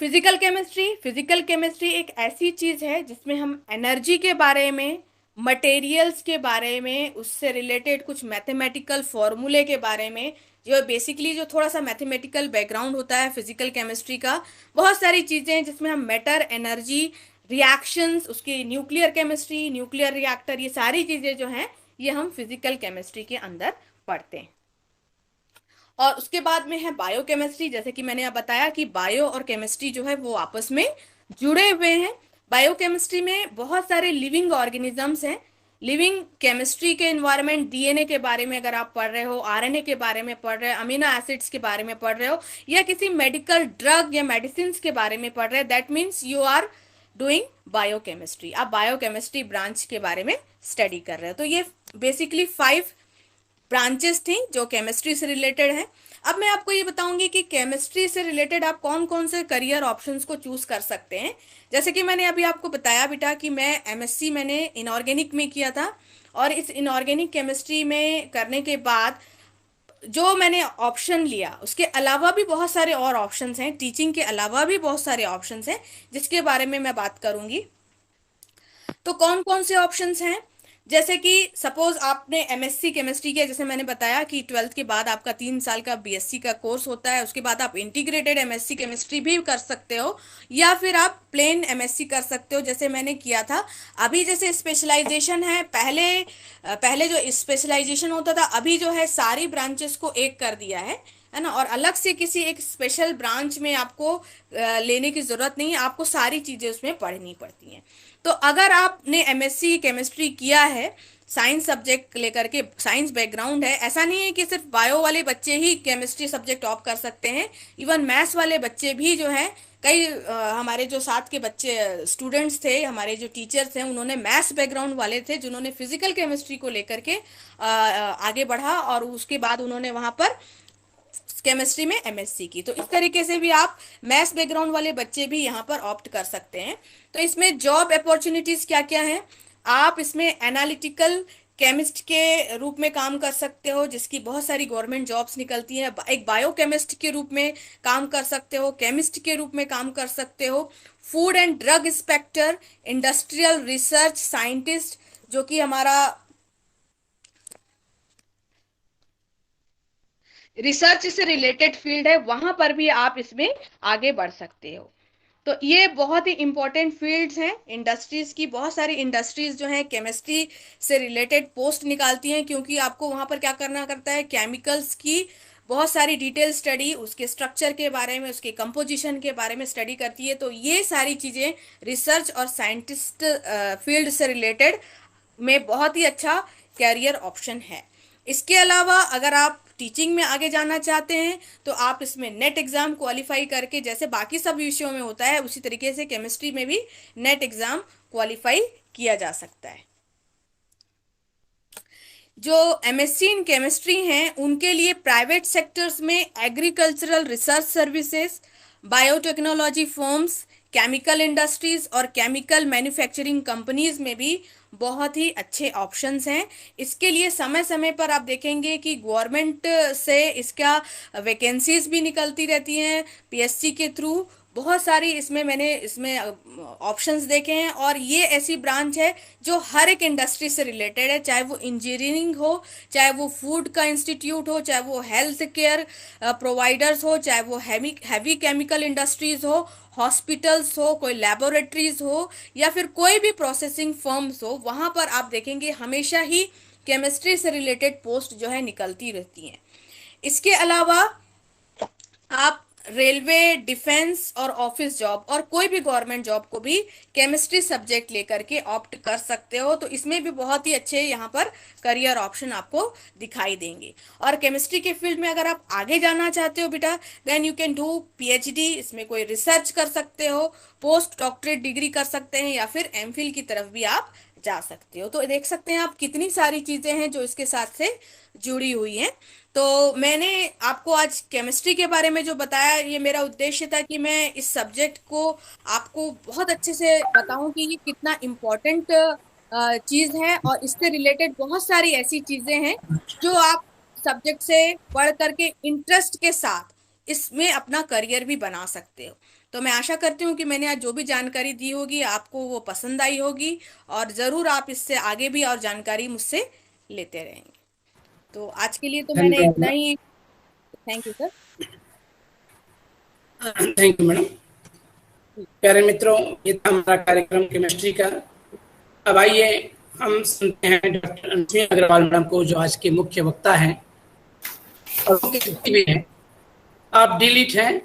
Physical chemistry. फिजिकल केमिस्ट्री एक ऐसी चीज है जिसमें हम एनर्जी के बारे में, मटेरियल्स के बारे में, उससे रिलेटेड कुछ मैथमेटिकल फॉर्मूले के बारे में, जो बेसिकली जो थोड़ा सा मैथमेटिकल बैकग्राउंड होता है फिजिकल केमिस्ट्री का, बहुत सारी चीजें जिसमें हम मैटर, एनर्जी, रिएक्शंस, उसकी न्यूक्लियर केमिस्ट्री, न्यूक्लियर रिएक्टर, ये सारी चीजें जो हैं ये हम फिजिकल केमिस्ट्री के अंदर पढ़ते हैं। और उसके बाद में है बायोकेमिस्ट्री। जैसे कि मैंने अब बताया कि बायो और केमिस्ट्री जो है वो आपस में जुड़े हुए हैं। बायोकेमिस्ट्री में बहुत सारे लिविंग ऑर्गेनिजम्स हैं। लिविंग केमिस्ट्री के एनवायरनमेंट, डीएनए के बारे में अगर आप पढ़ रहे हो, आरएनए के बारे में पढ़ रहे हो, अमीनो एसिड्स के बारे में पढ़ रहे हो, या किसी मेडिकल ड्रग या मेडिसिन के बारे में पढ़ रहे हो, that means you are doing biochemistry, आप बायोकेमिस्ट्री ब्रांच के बारे में स्टडी कर रहे हो। तो ये बेसिकली 5 ब्रांचेस थी जो केमिस्ट्री से रिलेटेड है। अब मैं आपको ये बताऊंगी कि केमिस्ट्री से रिलेटेड आप कौन कौन से करियर ऑप्शंस को चूज कर सकते हैं। जैसे कि मैंने अभी आपको बताया बेटा कि मैं एमएससी मैंने इनऑर्गेनिक में किया था, और इस इनऑर्गेनिक केमिस्ट्री में करने के बाद जो मैंने ऑप्शन लिया उसके अलावा भी बहुत सारे और ऑप्शंस हैं, टीचिंग के अलावा भी बहुत सारे ऑप्शंस हैं जिसके बारे में मैं बात करूंगी। तो कौन कौन से ऑप्शंस हैं, जैसे कि सपोज आपने एमएससी केमिस्ट्री किया, जैसे मैंने बताया कि 12th के बाद आपका 3 साल का बीएससी का कोर्स होता है, उसके बाद आप इंटीग्रेटेड एमएससी केमिस्ट्री भी कर सकते हो, या फिर आप प्लेन एमएससी कर सकते हो जैसे मैंने किया था। अभी जैसे स्पेशलाइजेशन है, पहले जो स्पेशलाइजेशन होता था, अभी जो है सारी ब्रांचेस को एक कर दिया है ना, और अलग से किसी एक स्पेशल ब्रांच में आपको लेने की जरूरत नहीं है, आपको सारी चीजें उसमें पढ़नी पड़ती हैं। तो अगर आपने एमएससी केमिस्ट्री किया है, साइंस सब्जेक्ट लेकर के, साइंस बैकग्राउंड है, ऐसा नहीं है कि सिर्फ बायो वाले बच्चे ही केमिस्ट्री सब्जेक्ट ऑप्ट कर सकते हैं, इवन मैथ्स वाले बच्चे भी जो है, कई हमारे जो साथ के बच्चे स्टूडेंट्स थे, हमारे जो टीचर्स हैं, उन्होंने मैथ्स बैकग्राउंड वाले थे जिन्होंने फिजिकल केमिस्ट्री को लेकर के आगे बढ़ा और उसके बाद उन्होंने वहां पर केमिस्ट्री में एमएससी की। तो इस तरीके से भी आप मैथ्स बैकग्राउंड वाले बच्चे भी यहाँ पर ऑप्ट कर सकते हैं। तो इसमें जॉब अपॉर्चुनिटीज क्या क्या हैं, आप इसमें एनालिटिकल केमिस्ट के रूप में काम कर सकते हो जिसकी बहुत सारी गवर्नमेंट जॉब्स निकलती हैं, एक बायोकेमिस्ट के रूप में काम कर सकते हो, केमिस्ट के रूप में काम कर सकते हो, food and drug inspector, industrial research scientist जो कि हमारा रिसर्च से रिलेटेड फील्ड है, वहां पर भी आप इसमें आगे बढ़ सकते हो। तो ये बहुत ही इंपॉर्टेंट फील्ड्स हैं। इंडस्ट्रीज की बहुत सारी इंडस्ट्रीज जो हैं केमिस्ट्री से रिलेटेड पोस्ट निकालती हैं, क्योंकि आपको वहां पर क्या करना करता है, केमिकल्स की बहुत सारी डिटेल स्टडी, उसके स्ट्रक्चर के बारे में, उसके कंपोजिशन के बारे में स्टडी करती है। तो ये सारी चीजें रिसर्च और साइंटिस्ट फील्ड से रिलेटेड में बहुत ही अच्छा कैरियर ऑप्शन है। इसके अलावा अगर आप टीचिंग में आगे जाना चाहते हैं तो आप इसमें नेट एग्जाम क्वालिफाई करके, जैसे बाकी सब विषयों में होता है उसी तरीके से केमिस्ट्री में भी नेट एग्जाम क्वालिफाई किया जा सकता है। जो एमएससी इन केमिस्ट्री हैं उनके लिए प्राइवेट सेक्टर्स में agricultural research services, biotechnology firms, chemical industries और केमिकल मैन्युफैक्चरिंग कंपनीज में भी बहुत ही अच्छे ऑप्शंस हैं। इसके लिए समय समय पर आप देखेंगे कि गवर्नमेंट से इसका वैकेंसीज भी निकलती रहती हैं पीएससी के थ्रू, बहुत सारी इसमें ऑप्शंस देखे हैं। और ये ऐसी ब्रांच है जो हर एक इंडस्ट्री से रिलेटेड है, चाहे वो इंजीनियरिंग हो, चाहे वो फूड का इंस्टीट्यूट हो, चाहे वो हेल्थ केयर प्रोवाइडर्स हो, चाहे वो हैवी केमिकल इंडस्ट्रीज हो, हॉस्पिटल्स हो, कोई लैबोरेटरीज हो, या फिर कोई भी प्रोसेसिंग फर्म्स हो, वहां पर आप देखेंगे हमेशा ही केमिस्ट्री से रिलेटेड पोस्ट जो है निकलती रहती हैं। इसके अलावा आप रेलवे, डिफेंस और ऑफिस जॉब और कोई भी गवर्नमेंट जॉब को भी केमिस्ट्री सब्जेक्ट लेकर के ऑप्ट कर सकते हो। तो इसमें भी बहुत ही अच्छे यहाँ पर करियर ऑप्शन आपको दिखाई देंगे। और केमिस्ट्री के फील्ड में अगर आप आगे जाना चाहते हो बेटा, then you can do PhD, इसमें कोई रिसर्च कर सकते हो, पोस्ट डॉक्टरेट डिग्री कर सकते हैं, या फिर एमफिल की तरफ भी आप जा सकते हो। तो देख सकते हैं आप कितनी सारी चीजें हैं जो इसके साथ से जुड़ी हुई हैं। तो मैंने आपको आज केमिस्ट्री के बारे में जो बताया, ये मेरा उद्देश्य था कि मैं इस सब्जेक्ट को आपको बहुत अच्छे से बताऊं कि ये कितना इम्पोर्टेंट चीज है, और इससे रिलेटेड बहुत सारी ऐसी चीजें हैं जो आप सब्जेक्ट से पढ़ करके इंटरेस्ट के साथ इसमें अपना करियर भी बना सकते हो। तो मैं आशा करती हूँ कि मैंने आज जो भी जानकारी दी होगी आपको वो पसंद आई होगी, और ज़रूर आप इससे आगे भी और जानकारी मुझसे लेते रहेंगे। तो आज के लिए तो मैंने इतना ही। Thank you sir. Thank you madam. प्यारे मित्रों, ये था हमारा कार्यक्रम केमिस्ट्री का। अब आइए हम सुनते हैं डॉक्टर अनुसुईया अग्रवाल मैडम को, जो आज के मुख्य वक्ता हैं और मुख्य भी हैं। आप डिलीट हैं।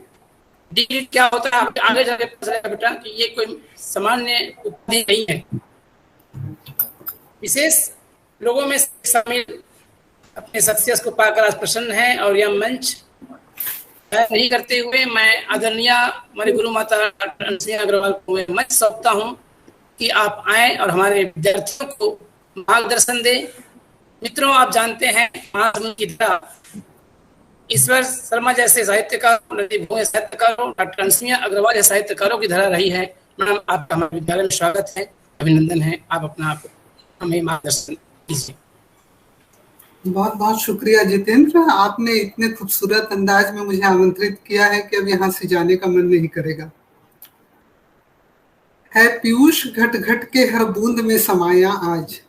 डिलीट क्या होता है, आप आगे जाके पता चलेगा बेटा कि ये कोई सामान्य उपाधि नहीं है। विशेष लोगों में शामिल अपने सक्सेस को पाकर आज प्रसन्न है, और यह मंच नहीं करते हुए मैं आदरणीय हमारी गुरु माता डॉक्टर अनसुईया अग्रवाल को मैं मंच सौंपता हूँ कि आप आए और हमारे विद्यार्थियों को मार्गदर्शन दें। मित्रों, आप जानते हैं महासमुंद की धारा ईश्वर शर्मा जैसे साहित्यकार, साहित्यकारों, डॉक्टर अनसुईया अग्रवाल जैसे साहित्यकारों की धारा रही है। मैडम, आपका हमारे विद्यालय में स्वागत है, अभिनंदन है। आप अपना हमें मार्गदर्शन कीजिए। बहुत बहुत शुक्रिया जितेंद्र, आपने इतने खूबसूरत अंदाज में मुझे आमंत्रित किया है कि अब यहाँ से जाने का मन नहीं करेगा। है पीयूष घट घट के हर बूंद में समाया आज,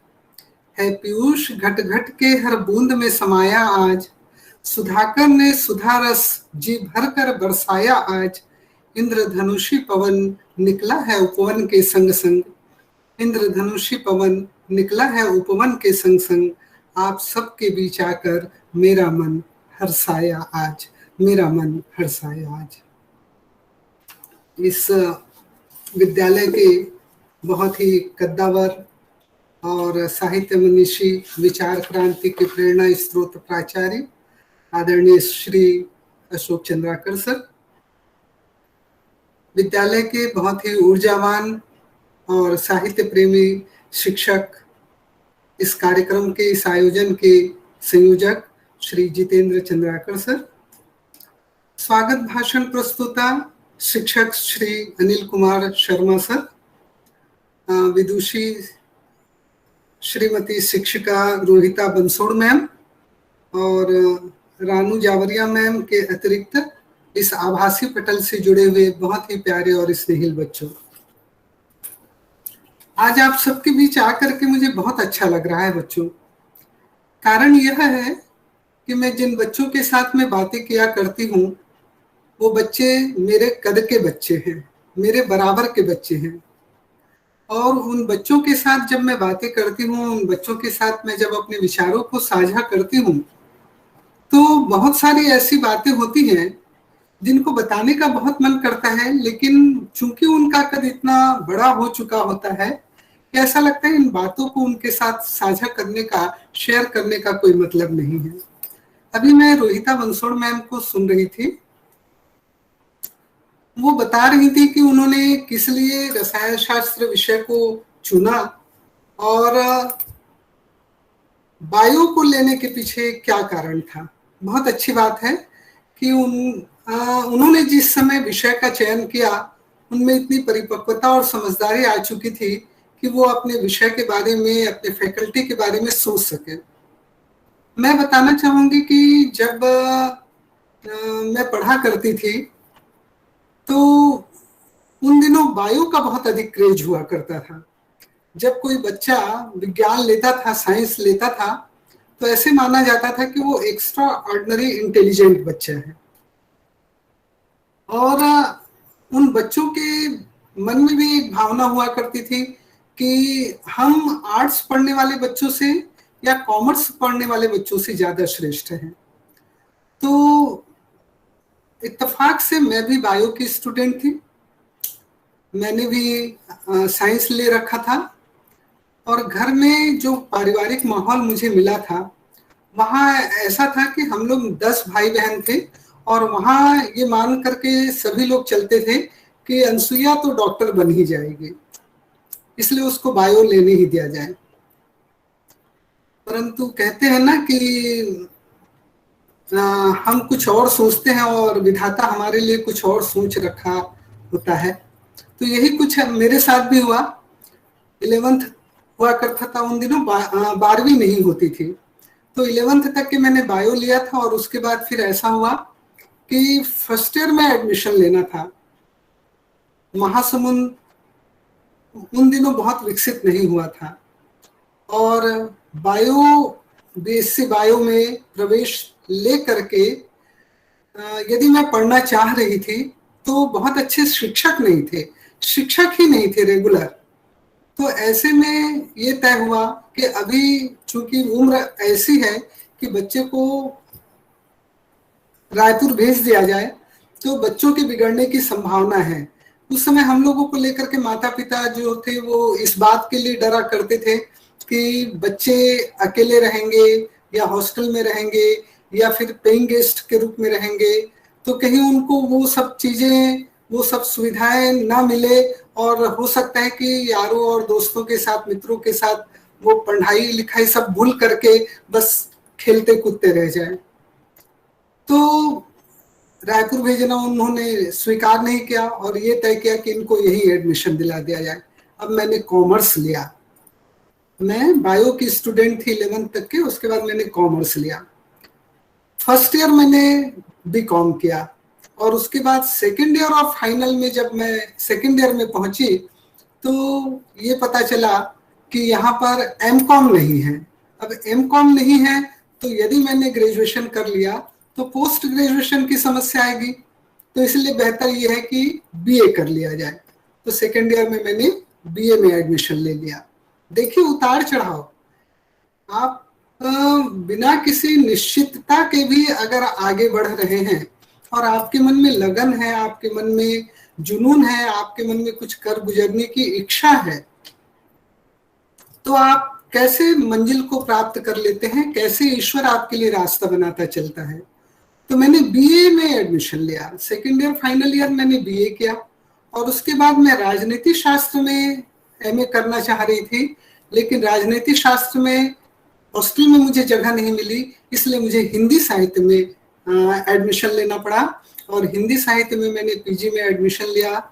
है पीयूष घट घट के हर बूंद में समाया आज, सुधाकर ने सुधा रस जी भर कर बरसाया आज, इंद्रधनुषी पवन निकला है उपवन के संग संग, इंद्रधनुषी पवन निकला है उपवन के संग संग, आप सबके बीच आकर मेरा मन हर्षाया आज, मेरा मन हर्षाया आज। इस विद्यालय के बहुत ही कद्दावर और साहित्य मनीषी, विचार क्रांति के प्रेरणा स्रोत प्राचार्य आदरणीय श्री अशोक चंद्राकर सर, विद्यालय के बहुत ही ऊर्जावान और साहित्य प्रेमी शिक्षक, इस कार्यक्रम के इस आयोजन के संयोजक श्री जितेंद्र चंद्राकर सर, स्वागत भाषण प्रस्तुता शिक्षक श्री अनिल कुमार शर्मा सर, विदुषी श्रीमती शिक्षिका रोहिता बंसोड़ मैम और रानू जावरिया मैम के अतिरिक्त इस आभासी पटल से जुड़े हुए बहुत ही प्यारे और स्नेहिल बच्चों, आज आप सबके बीच आकर के मुझे बहुत अच्छा लग रहा है बच्चों। कारण यह है कि मैं जिन बच्चों के साथ में बातें किया करती हूँ वो बच्चे मेरे कद के बच्चे हैं, मेरे बराबर के बच्चे हैं, और उन बच्चों के साथ जब मैं बातें करती हूँ, उन बच्चों के साथ मैं जब अपने विचारों को साझा करती हूँ तो बहुत सारी ऐसी बातें होती हैं जिनको बताने का बहुत मन करता है, लेकिन चूंकि उनका कद इतना बड़ा हो चुका होता है कि ऐसा लगता है इन बातों को उनके साथ साझा करने का, शेयर करने का कोई मतलब नहीं है। अभी मैं रोहिता बंसोड़ मैम को सुन रही थी, वो बता रही थी कि उन्होंने किस लिए रसायन शास्त्र विषय को चुना और बायो को लेने के पीछे क्या कारण था। बहुत अच्छी बात है कि उन्होंने जिस समय विषय का चयन किया उनमें इतनी परिपक्वता और समझदारी आ चुकी थी कि वो अपने विषय के बारे में, अपने फैकल्टी के बारे में सोच सके। मैं बताना चाहूंगी कि जब मैं पढ़ा करती थी तो उन दिनों बायो का बहुत अधिक क्रेज हुआ करता था। जब कोई बच्चा विज्ञान लेता था, साइंस लेता था, तो ऐसे माना जाता था कि वो एक्स्ट्रा ऑर्डिनरी इंटेलिजेंट बच्चा है, और उन बच्चों के मन में भी एक भावना हुआ करती थी कि हम आर्ट्स पढ़ने वाले बच्चों से या कॉमर्स पढ़ने वाले बच्चों से ज्यादा श्रेष्ठ हैं। तो इत्तेफाक से मैं भी बायो की स्टूडेंट थी, मैंने भी साइंस ले रखा था, और घर में जो पारिवारिक माहौल मुझे मिला था वहाँ ऐसा था कि हम लोग 10 भाई बहन थे, और वहाँ ये मान करके सभी लोग चलते थे कि अनसुईया तो डॉक्टर बन ही जाएगी, इसलिए उसको बायो लेने ही दिया जाए। परंतु कहते हैं ना कि हम कुछ और सोचते हैं और विधाता हमारे लिए कुछ और सोच रखा होता है। तो यही कुछ मेरे साथ भी हुआ। 11th हुआ करता था उन दिनों, 12वीं नहीं होती थी, तो 11th तक के मैंने बायो लिया था, और उसके बाद फिर ऐसा हुआ कि फर्स्ट ईयर में एडमिशन लेना था। महासमुंद उन दिनों बहुत विकसित नहीं हुआ था, और बायो बीएससी बायो में प्रवेश ले करके यदि मैं पढ़ना चाह रही थी तो बहुत अच्छे शिक्षक नहीं थे, शिक्षक ही नहीं थे रेगुलर। तो ऐसे में ये तय हुआ कि अभी चूंकि उम्र ऐसी है कि बच्चे को रायपुर भेज दिया जाए तो बच्चों के बिगड़ने की संभावना है। उस समय हम लोगों को लेकर के माता पिता जो थे वो इस बात के लिए डरा करते थे कि बच्चे अकेले रहेंगे या हॉस्टल में रहेंगे या फिर पेइंग गेस्ट के रूप में रहेंगे, तो कहीं उनको वो सब चीजें, वो सब सुविधाएं ना मिले, और हो सकता है कि यारों और दोस्तों के साथ, मित्रों के साथ वो पढ़ाई लिखाई सब भूल करके बस खेलते कूदते रह जाए। तो रायपुर भेजना उन्होंने स्वीकार नहीं किया और ये तय किया कि इनको यही एडमिशन दिला दिया जाए। अब मैंने कॉमर्स लिया, मैं बायो की स्टूडेंट थी 11th तक के, उसके बाद मैंने कॉमर्स लिया। फर्स्ट ईयर मैंने बीकॉम किया और उसके बाद सेकेंड ईयर और फाइनल में जब मैं सेकेंड ईयर में पहुंची तो ये पता चला कि यहाँ पर एमकॉम नहीं है। अब एमकॉम नहीं है तो यदि मैंने ग्रेजुएशन कर लिया तो पोस्ट ग्रेजुएशन की समस्या आएगी, तो इसलिए बेहतर ये है कि बीए कर लिया जाए। तो सेकेंड ईयर में मैंने बीए में एडमिशन ले लिया। देखिए उतार चढ़ाव, आप बिना किसी निश्चितता के भी अगर आगे बढ़ रहे हैं और आपके मन में लगन है, आपके मन में जुनून है, आपके मन में कुछ कर गुजरने की इच्छा है, तो आप कैसे मंजिल को प्राप्त कर लेते हैं, कैसे ईश्वर आपके लिए रास्ता बनाता चलता है। तो मैंने बीए में एडमिशन लिया, सेकेंड ईयर फाइनल ईयर मैंने बीए किया और उसके बाद मैं राजनीति शास्त्र में एमए करना चाह रही थी, लेकिन राजनीति शास्त्र में हॉस्टल में मुझे जगह नहीं मिली, इसलिए मुझे हिंदी साहित्य में एडमिशन लेना पड़ा और हिंदी साहित्य में मैंने पीजी में एडमिशन लिया।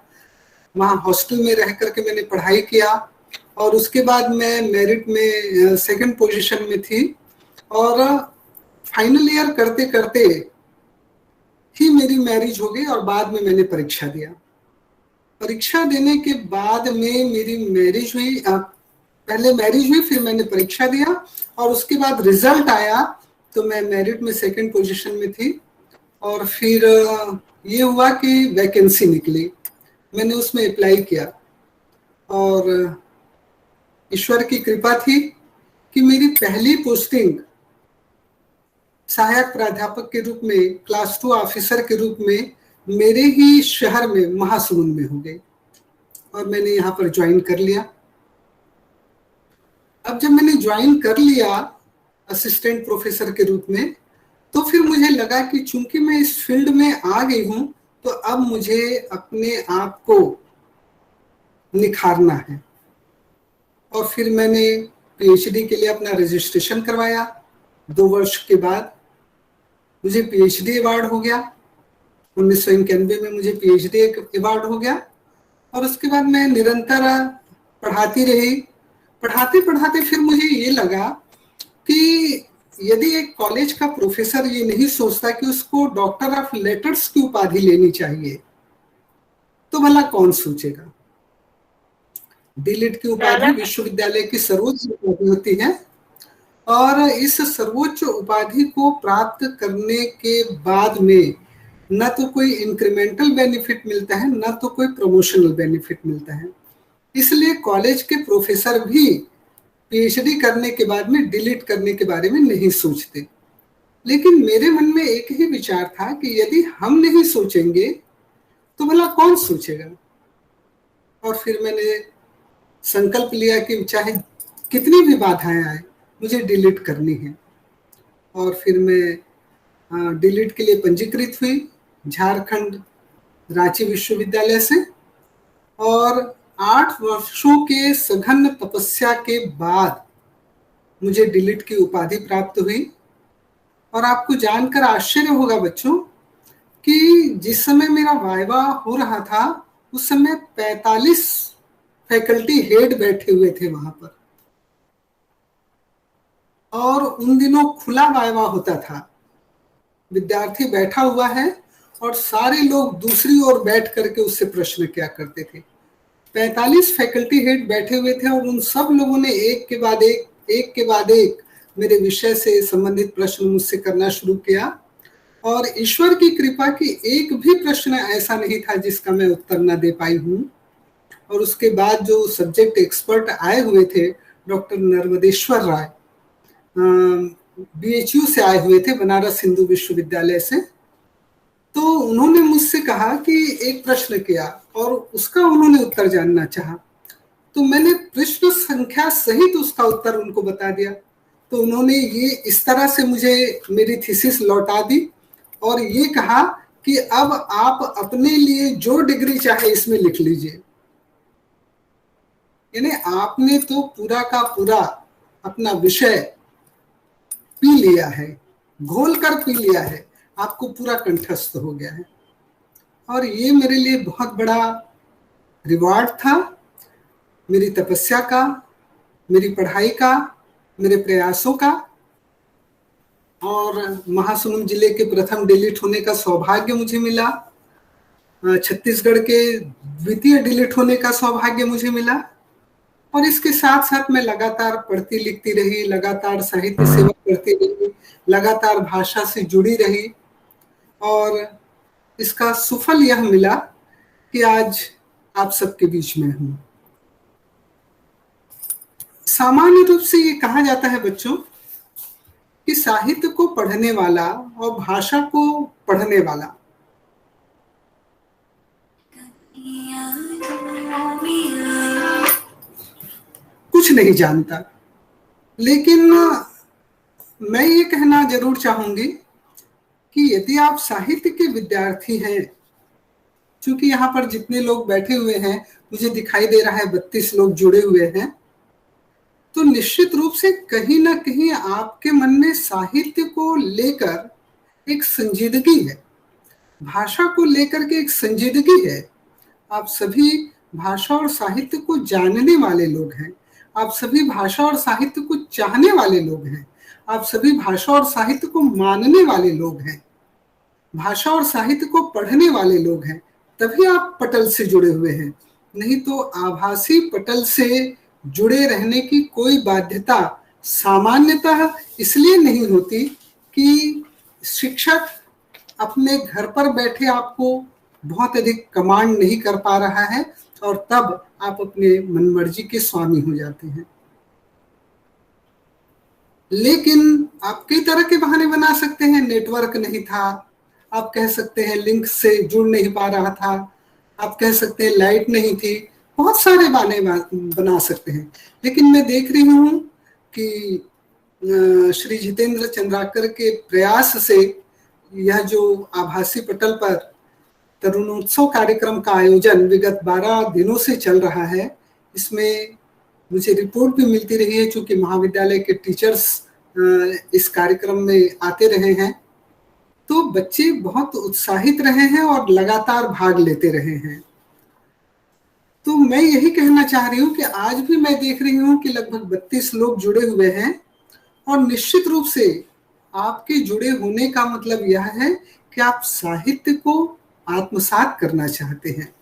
वहाँ हॉस्टल में रह करके मैंने पढ़ाई किया और उसके बाद मैं मेरिट में सेकंड पोजीशन में थी और फाइनल ईयर करते करते ही मेरी मैरिज हो गई और बाद में मैंने परीक्षा दिया। परीक्षा देने के बाद में मेरी मैरिज हुई, पहले मैरिज हुई फिर मैंने परीक्षा दिया और उसके बाद रिजल्ट आया तो मैं मेरिट में सेकंड पोजीशन में थी और फिर ये हुआ कि वैकेंसी निकली, मैंने उसमें अप्लाई किया और ईश्वर की कृपा थी कि मेरी पहली पोस्टिंग सहायक प्राध्यापक के रूप में, क्लास 2 ऑफिसर के रूप में मेरे ही शहर में महासमुंद में हो गई और मैंने यहाँ पर ज्वाइन कर लिया। अब जब मैंने ज्वाइन कर लिया असिस्टेंट प्रोफेसर के रूप में, तो फिर मुझे लगा कि चूंकि मैं इस फील्ड में आ गई हूं तो अब मुझे अपने आप को निखारना है और फिर मैंने पीएचडी के लिए अपना रजिस्ट्रेशन करवाया। 2 वर्ष के बाद मुझे पीएचडी अवार्ड हो गया, 1991 में मुझे पीएचडी अवार्ड हो गया और उसके बाद मैं निरंतर पढ़ाती रही। पढ़ाते पढ़ाते फिर मुझे ये लगा कि यदि एक कॉलेज का प्रोफेसर ये नहीं सोचता कि उसको डॉक्टर ऑफ लेटर्स की उपाधि लेनी चाहिए तो भला कौन सोचेगा। डीलिट की उपाधि विश्वविद्यालय की सर्वोच्च उपाधि होती है और इस सर्वोच्च उपाधि को प्राप्त करने के बाद में न तो कोई इंक्रीमेंटल बेनिफिट मिलता है, न तो कोई प्रमोशनल बेनिफिट मिलता है। इसलिए कॉलेज के प्रोफेसर भी पीएचडी करने के बाद में डिलीट करने के बारे में नहीं सोचते। लेकिन मेरे मन में एक ही विचार था कि यदि हम नहीं सोचेंगे तो भला कौन सोचेगा। और फिर मैंने संकल्प लिया कि चाहे कितनी भी बाधाएं आए मुझे डिलीट करनी है और फिर मैं डिलीट के लिए पंजीकृत हुई झारखंड रांची विश्वविद्यालय से और 8 वर्षों के सघन तपस्या के बाद मुझे डिलीट की उपाधि प्राप्त हुई। और आपको जानकर आश्चर्य होगा बच्चों कि जिस समय मेरा वाइवा हो रहा था उस समय 45 फैकल्टी हेड बैठे हुए थे वहां पर और उन दिनों खुला वाइवा होता था, विद्यार्थी बैठा हुआ है और सारे लोग दूसरी ओर बैठ करके उससे प्रश्न किया करते थे। 45 फैकल्टी हेड बैठे हुए थे और उन सब लोगों ने एक के बाद एक मेरे विषय से संबंधित प्रश्न मुझसे करना शुरू किया और ईश्वर की कृपा की एक भी प्रश्न ऐसा नहीं था जिसका मैं उत्तर न दे पाई हूँ। और उसके बाद जो सब्जेक्ट एक्सपर्ट आए हुए थे, डॉक्टर नर्मदेश्वर राय बीएचयू से आए हुए थे, बनारस हिंदू विश्वविद्यालय से, तो उन्होंने मुझसे कहा कि एक प्रश्न किया और उसका उन्होंने उत्तर जानना चाहा। तो मैंने प्रश्न संख्या सहित उसका उत्तर उनको बता दिया। तो उन्होंने ये इस तरह से मुझे मेरी थीसिस लौटा दी और ये कहा कि अब आप अपने लिए जो डिग्री चाहे इसमें लिख लीजिए। यानी आपने तो पूरा का पूरा अपना विषय पी लिया है, घोल कर पी लिया है, आपको पूरा कंठस्थ हो गया है। और ये मेरे लिए बहुत बड़ा रिवार्ड था, मेरी तपस्या का, मेरी पढ़ाई का, मेरे प्रयासों का। और महासमुंद जिले के प्रथम डिलीट होने का सौभाग्य मुझे मिला, छत्तीसगढ़ के द्वितीय डिलीट होने का सौभाग्य मुझे मिला। और इसके साथ साथ मैं लगातार पढ़ती लिखती रही, लगातार साहित्य सेवा करती रही, लगातार भाषा से जुड़ी रही। और इसका सुफल यह मिला कि आज आप सबके बीच में हूं। सामान्य रूप से ये कहा जाता है बच्चों कि साहित्य को पढ़ने वाला और भाषा को पढ़ने वाला कुछ नहीं जानता। लेकिन मैं ये कहना जरूर चाहूंगी कि यदि आप साहित्य के विद्यार्थी हैं, क्योंकि यहाँ पर जितने लोग बैठे हुए हैं मुझे दिखाई दे रहा है 32 लोग जुड़े हुए हैं, तो निश्चित रूप से कहीं ना कहीं आपके मन में साहित्य को लेकर एक संजीदगी है, भाषा को लेकर के एक संजीदगी है। आप सभी भाषा और साहित्य को जानने वाले लोग हैं, आप सभी भाषा और साहित्य को चाहने वाले लोग हैं, आप सभी भाषा और साहित्य को मानने वाले लोग हैं, भाषा और साहित्य को पढ़ने वाले लोग हैं, तभी आप पटल से जुड़े हुए हैं। नहीं तो आभासी पटल से जुड़े रहने की कोई बाध्यता सामान्यतः इसलिए नहीं होती कि शिक्षक अपने घर पर बैठे आपको बहुत अधिक कमांड नहीं कर पा रहा है और तब आप अपने मनमर्जी के स्वामी हो जाते हैं। लेकिन आप कई तरह के बहाने बना सकते हैं। नेटवर्क नहीं था, आप कह सकते हैं लिंक से जुड़ नहीं पा रहा था, आप कह सकते हैं लाइट नहीं थी, बहुत सारे बहाने बना सकते हैं। लेकिन मैं देख रही हूँ कि श्री जितेंद्र चंद्राकर के प्रयास से यह जो आभासी पटल पर तरुणोत्सव कार्यक्रम का आयोजन विगत 12 दिनों से चल रहा है, इसमें मुझे रिपोर्ट भी मिलती रही है, चूंकि महाविद्यालय के टीचर्स इस कार्यक्रम में आते रहे हैं, तो बच्चे बहुत उत्साहित रहे हैं और लगातार भाग लेते रहे हैं। तो मैं यही कहना चाह रही हूँ कि आज भी मैं देख रही हूँ कि लगभग 32 लोग जुड़े हुए हैं और निश्चित रूप से आपके जुड़े होने का मतलब यह है कि आप साहित्य को आत्मसात करना चाहते हैं,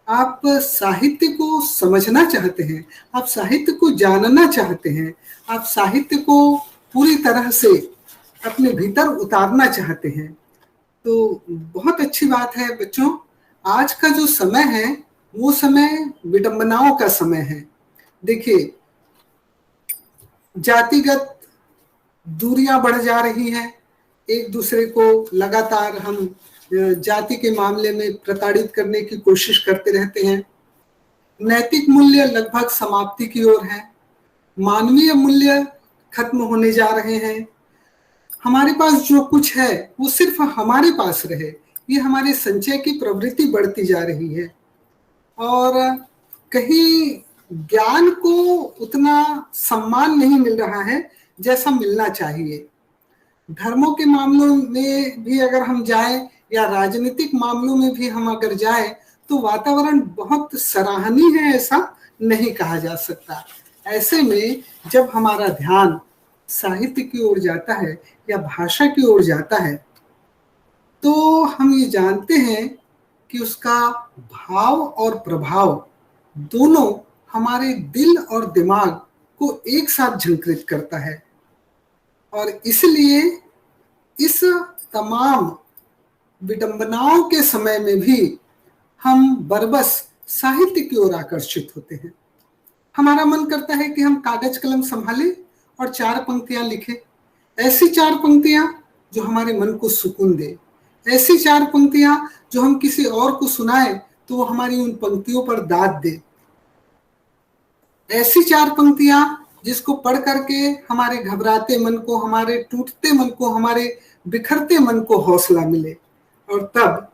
आप साहित्य को समझना चाहते हैं, आप साहित्य को जानना चाहते हैं, आप साहित्य को पूरी तरह से अपने भीतर उतारना चाहते हैं। तो बहुत अच्छी बात है बच्चों, आज का जो समय है वो समय विडंबनाओं का समय है। देखिए, जातिगत दूरियां बढ़ जा रही हैं, एक दूसरे को लगातार हम जाति के मामले में प्रताड़ित करने की कोशिश करते रहते हैं। नैतिक मूल्य लगभग समाप्ति की ओर है, मानवीय मूल्य खत्म होने जा रहे हैं। हमारे पास जो कुछ है वो सिर्फ हमारे पास रहे, ये हमारे संचय की प्रवृत्ति बढ़ती जा रही है और कहीं ज्ञान को उतना सम्मान नहीं मिल रहा है जैसा मिलना चाहिए। धर्मों के मामलों में भी अगर हम जाएं या राजनीतिक मामलों में भी हम अगर जाएं तो वातावरण बहुत सराहनीय है, ऐसा नहीं कहा जा सकता। ऐसे में जब हमारा ध्यान साहित्य की ओर जाता है या भाषा की ओर जाता है तो हम ये जानते हैं कि उसका भाव और प्रभाव दोनों हमारे दिल और दिमाग को एक साथ झंकृत करता है। और इसलिए इस तमाम विडंबनाओं के समय में भी हम बरबस साहित्य की ओर आकर्षित होते हैं। हमारा मन करता है कि हम कागज कलम संभालें और 4 पंक्तियां लिखें, ऐसी 4 पंक्तियां जो हमारे मन को सुकून दे, ऐसी 4 पंक्तियां जो हम किसी और को सुनाएं तो वो हमारी उन पंक्तियों पर दाद दे, ऐसी 4 पंक्तियां जिसको पढ़ करके हमारे घबराते मन को, हमारे टूटते मन को, हमारे बिखरते मन को हौसला मिले। और तब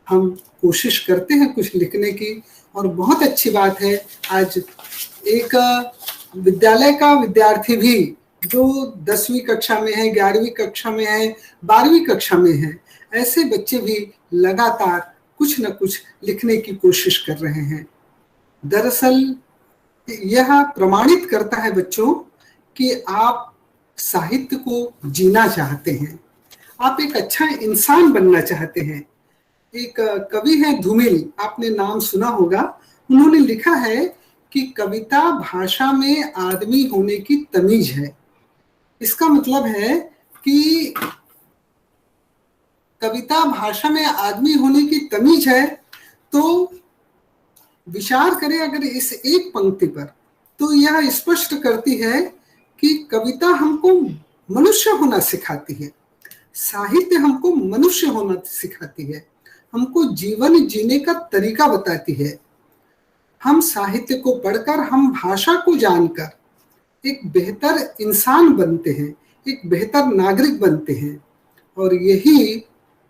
हम कोशिश करते हैं कुछ लिखने की। और बहुत अच्छी बात है, आज एक विद्यालय का विद्यार्थी भी जो 10वीं कक्षा में है, 11वीं कक्षा में है, 12वीं कक्षा में है, ऐसे बच्चे भी लगातार कुछ न कुछ लिखने की कोशिश कर रहे हैं। दरअसल यह प्रमाणित करता है बच्चों कि आप साहित्य को जीना चाहते हैं, आप एक अच्छा इंसान बनना चाहते हैं। एक कवि है धूमिल, आपने नाम सुना होगा, उन्होंने लिखा है कि कविता भाषा में आदमी होने की तमीज है। इसका मतलब है कि कविता भाषा में आदमी होने की तमीज है। तो विचार करें अगर इस एक पंक्ति पर, तो यह स्पष्ट करती है कि कविता हमको मनुष्य होना सिखाती है, साहित्य हमको मनुष्य होना सिखाती है, हमको जीवन जीने का तरीका बताती है। हम साहित्य को पढ़कर, हम भाषा को जानकर एक बेहतर इंसान बनते हैं, एक बेहतर नागरिक बनते हैं। और यही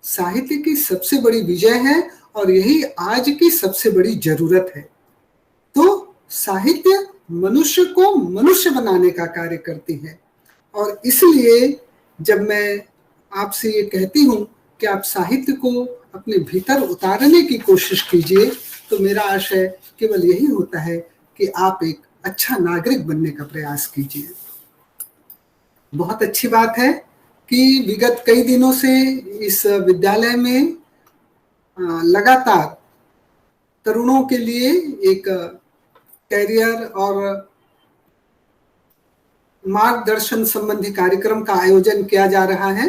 साहित्य की सबसे बड़ी विजय है और यही आज की सबसे बड़ी जरूरत है। तो साहित्य मनुष्य को मनुष्य बनाने का कार्य करती है। और इसलिए जब मैं आपसे ये कहती हूँ कि आप साहित्य को अपने भीतर उतारने की कोशिश कीजिए, तो मेरा आशय केवल यही होता है कि आप एक अच्छा नागरिक बनने का प्रयास कीजिए। बहुत अच्छी बात है कि विगत कई दिनों से इस विद्यालय में लगातार तरुणों के लिए एक कैरियर और मार्गदर्शन संबंधी कार्यक्रम का आयोजन किया जा रहा है।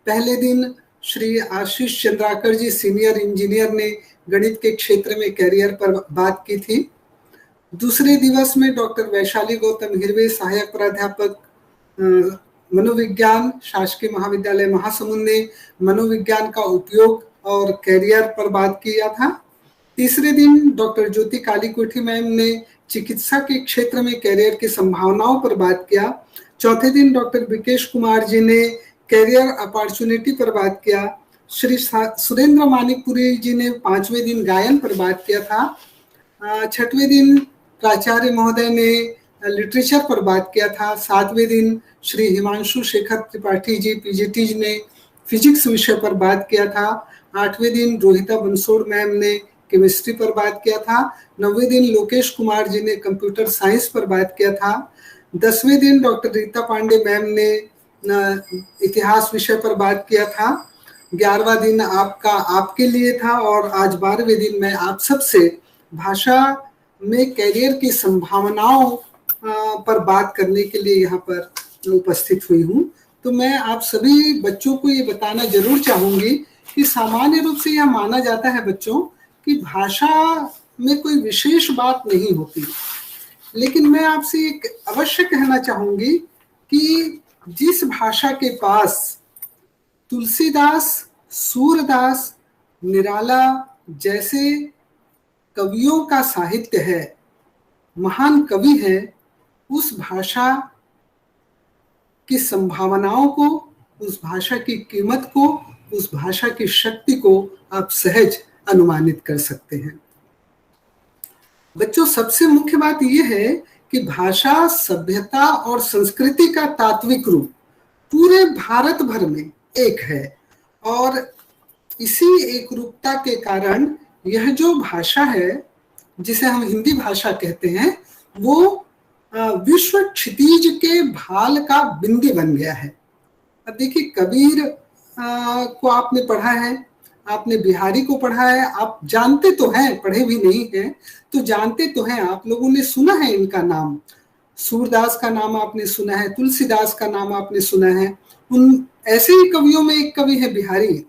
पहले दिन श्री आशीष चंद्राकर जी सीनियर इंजीनियर ने गणित के क्षेत्र में कैरियर पर बात की थी। दूसरे दिवस में डॉक्टर वैशाली गौतम हिरवे सहायक प्राध्यापक मनोविज्ञान शासकीय महाविद्यालय महासमुंद ने मनोविज्ञान का उपयोग और कैरियर पर बात किया था। तीसरे दिन डॉक्टर ज्योति कालीकोठी मैम ने चिकित्सा के क्षेत्र में कैरियर की संभावनाओं पर बात किया। चौथे दिन डॉक्टर विकेश कुमार जी ने कैरियर अपॉर्चुनिटी पर बात किया। श्री सुरेंद्र मानिकपुरी जी ने 5वें दिन गायन पर बात किया था। 6वें दिन प्राचार्य महोदय ने लिटरेचर पर बात किया था। 7वें दिन श्री हिमांशु शेखर त्रिपाठी जी पीजीटी जी ने फिजिक्स विषय पर बात किया था। 8वें दिन रोहिता बंसोड़ मैम ने केमिस्ट्री पर बात किया था। 9वें दिन लोकेश कुमार जी ने कंप्यूटर साइंस पर बात किया था। 10वें दिन डॉक्टर रीता पांडे मैम ने इतिहास विषय पर बात किया था। 11वां दिन आपके लिए था और आज 12वें दिन मैं आप सबसे भाषा में कैरियर की संभावनाओं पर बात करने के लिए यहाँ पर उपस्थित हुई हूँ। तो मैं आप सभी बच्चों को ये बताना जरूर चाहूंगी कि सामान्य रूप से यह माना जाता है बच्चों कि भाषा में कोई विशेष बात नहीं होती, लेकिन मैं आपसे एक अवश्य कहना चाहूंगी कि जिस भाषा के पास तुलसीदास, सूरदास, निराला जैसे कवियों का साहित्य है, महान कवि है, उस भाषा की संभावनाओं को, उस भाषा की कीमत को, उस भाषा की शक्ति को आप सहज अनुमानित कर सकते हैं। बच्चों, सबसे मुख्य बात यह है कि भाषा सभ्यता और संस्कृति का तात्विक रूप पूरे भारत भर में एक है और इसी एक रूपता के कारण यह जो भाषा है जिसे हम हिंदी भाषा कहते हैं वो विश्व क्षितिज के भाल का बिंदु बन गया है। अब देखिए, कबीर को आपने पढ़ा है, आपने बिहारी को पढ़ा है, आप जानते तो हैं, पढ़े भी नहीं हैं तो जानते तो हैं, आप लोगों ने सुना है इनका नाम। सूरदास का नाम आपने सुना है, तुलसीदास का नाम आपने सुना है। उन ऐसे ही कवियों में एक कवि है बिहारी,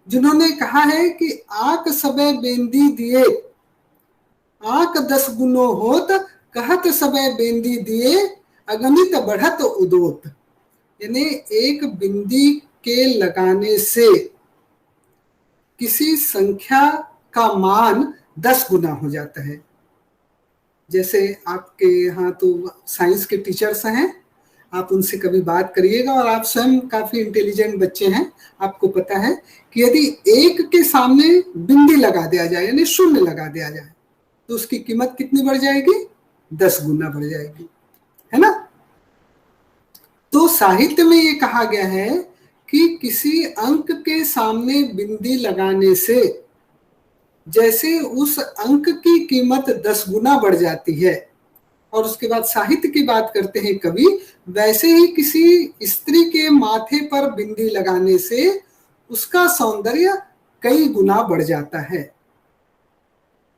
जिन्होंने कहा है कि आक सबे बेंदी दिए, आक 10 गुनो होत, कहत सबे बेंदी दिए, अगणित बढ़त उदोत। यानी एक बिंदी के लगाने से किसी संख्या का मान 10 गुना हो जाता है। जैसे आपके यहाँ तो साइंस के टीचर्स हैं, आप उनसे कभी बात करिएगा। और आप स्वयं काफी इंटेलिजेंट बच्चे हैं, आपको पता है कि यदि 1 के सामने बिंदी लगा दिया जाए यानी शून्य लगा दिया जाए तो उसकी कीमत कितनी बढ़ जाएगी? 10 गुना बढ़ जाएगी, है ना। तो साहित्य में ये कहा गया है कि किसी अंक के सामने बिंदी लगाने से जैसे उस अंक की कीमत 10 गुना बढ़ जाती है, और उसके बाद साहित्य की बात करते हैं कवि, वैसे ही किसी स्त्री के माथे पर बिंदी लगाने से उसका सौंदर्य कई गुना बढ़ जाता है।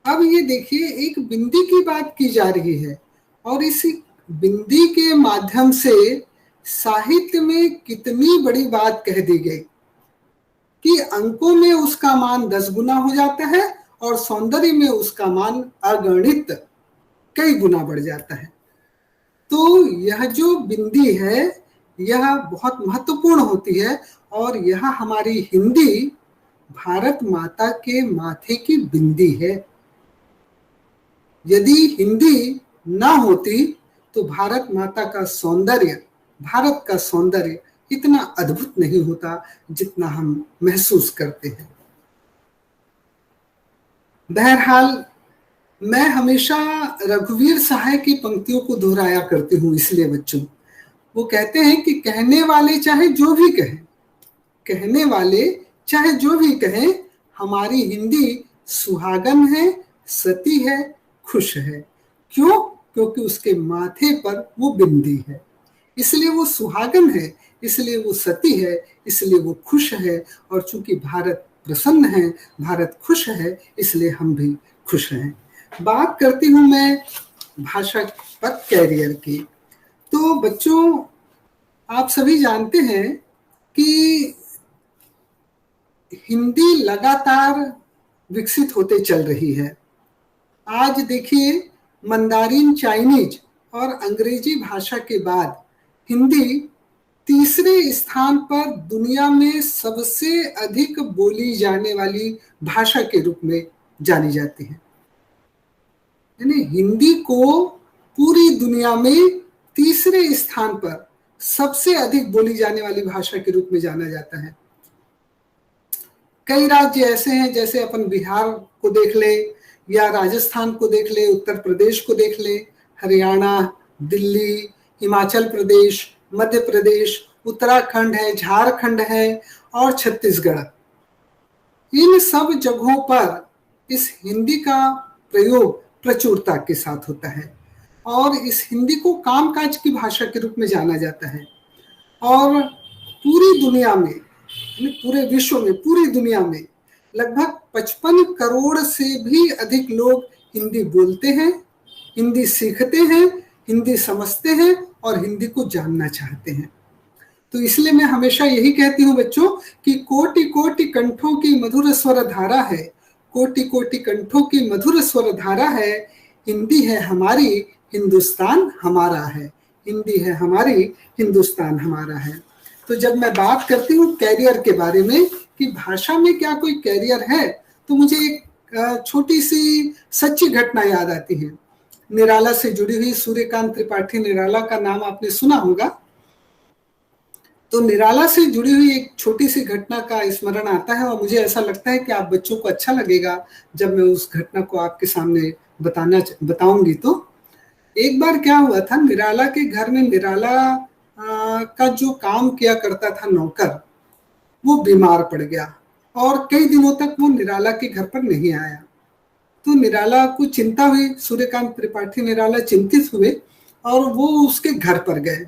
अब ये देखिए, एक बिंदी की बात की जा रही है और इस बिंदी के माध्यम से साहित्य में कितनी बड़ी बात कह दी गई कि अंकों में उसका मान 10 गुना हो जाता है और सौंदर्य में उसका मान अगणित कई गुना बढ़ जाता है। तो यह जो बिंदी है यह बहुत महत्वपूर्ण होती है और यह हमारी हिंदी भारत माता के माथे की बिंदी है। यदि हिंदी ना होती तो भारत माता का सौंदर्य, भारत का सौंदर्य इतना अद्भुत नहीं होता जितना हम महसूस करते हैं। बहरहाल मैं हमेशा रघुवीर सहाय की पंक्तियों को दोहराया करती हूँ, इसलिए बच्चों, वो कहते हैं कि कहने वाले चाहे जो भी कहें, कहने वाले चाहे जो भी कहें, हमारी हिंदी सुहागन है, सती है, खुश है। क्यों? क्योंकि उसके माथे पर वो बिंदी है, इसलिए वो सुहागन है, इसलिए वो सती है, इसलिए वो खुश है। और चूंकि भारत प्रसन्न है, भारत खुश है, इसलिए हम भी खुश हैं। बात करती हूं मैं भाषा पर कैरियर की। तो बच्चों, आप सभी जानते हैं कि हिंदी लगातार विकसित होते चल रही है। आज देखिए, मंदारिन, चाइनीज और अंग्रेजी भाषा के बाद हिंदी तीसरे स्थान पर दुनिया में सबसे अधिक बोली जाने वाली भाषा के रूप में जानी जाती है। यानी हिंदी को पूरी दुनिया में तीसरे स्थान पर सबसे अधिक बोली जाने वाली भाषा के रूप में जाना जाता है। कई राज्य ऐसे हैं, जैसे अपन बिहार को देख ले या राजस्थान को देख ले, उत्तर प्रदेश को देख ले, हरियाणा, दिल्ली, हिमाचल प्रदेश, मध्य प्रदेश, उत्तराखंड है, झारखंड है और छत्तीसगढ़। इन सब जगहों पर इस हिंदी का प्रयोग प्रचुरता के साथ होता है और इस हिंदी को कामकाज की भाषा के रूप में जाना जाता है। और पूरी दुनिया में, पूरे विश्व में, पूरी दुनिया में लगभग 55 करोड़ से भी अधिक लोग हिंदी बोलते हैं, हिंदी सीखते हैं, हिंदी समझते हैं और हिंदी को जानना चाहते हैं। तो इसलिए मैं हमेशा यही कहती हूँ बच्चों कि कोटि कोटि कंठों की मधुर स्वर धारा है, कोटि कोटि कंठों की मधुर स्वर धारा है, हिंदी है हमारी, हिंदुस्तान हमारा है, हिंदी है हमारी, हिंदुस्तान हमारा है। तो जब मैं बात करती हूँ कैरियर के बारे में कि भाषा में क्या कोई कैरियर है, तो मुझे एक छोटी सी सच्ची घटना याद आती है। निराला से जुड़ी हुई सूर्यकांत त्रिपाठी निराला का नाम आपने सुना होगा। तो निराला से जुड़ी हुई एक छोटी सी घटना का स्मरण आता है और मुझे ऐसा लगता है कि आप बच्चों को अच्छा लगेगा जब मैं उस घटना को आपके सामने बताऊंगी। तो एक बार क्या हुआ था, निराला के घर में निराला का जो काम किया करता था नौकर, वो बीमार पड़ गया और कई दिनों तक वो निराला के घर पर नहीं आया। तो निराला को चिंता हुई, सूर्यकांत त्रिपाठी निराला चिंतित हुए और वो उसके घर पर गए।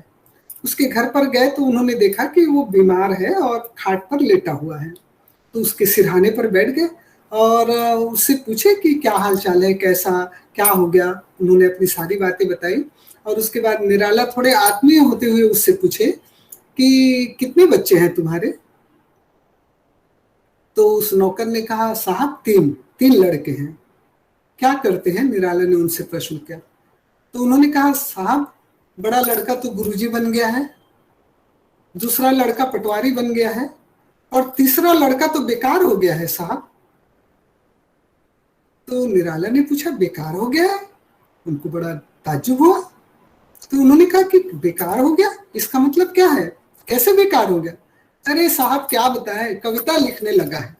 उसके घर पर गए तो उन्होंने देखा कि वो बीमार है और खाट पर लेटा हुआ है। तो उसके सिरहाने पर बैठ गए और उससे पूछे कि क्या हाल चाल है, कैसा, क्या हो गया। उन्होंने अपनी सारी बातें बताई और उसके बाद निराला थोड़े आत्मीय होते हुए उससे पूछे कि कितने बच्चे हैं तुम्हारे। तो उस नौकर ने कहा, साहब तीन लड़के हैं। क्या करते हैं? निराला ने उनसे प्रश्न किया। तो उन्होंने कहा, साहब बड़ा लड़का तो गुरुजी बन गया है, दूसरा लड़का पटवारी बन गया है और तीसरा लड़का तो बेकार हो गया है साहब। तो निराला ने पूछा, बेकार हो गया है? उनको बड़ा ताज्जुब हुआ। तो उन्होंने कहा कि बेकार हो गया, इसका मतलब क्या है, कैसे बेकार हो गया? अरे साहब क्या बताएं, कविता लिखने लगा है,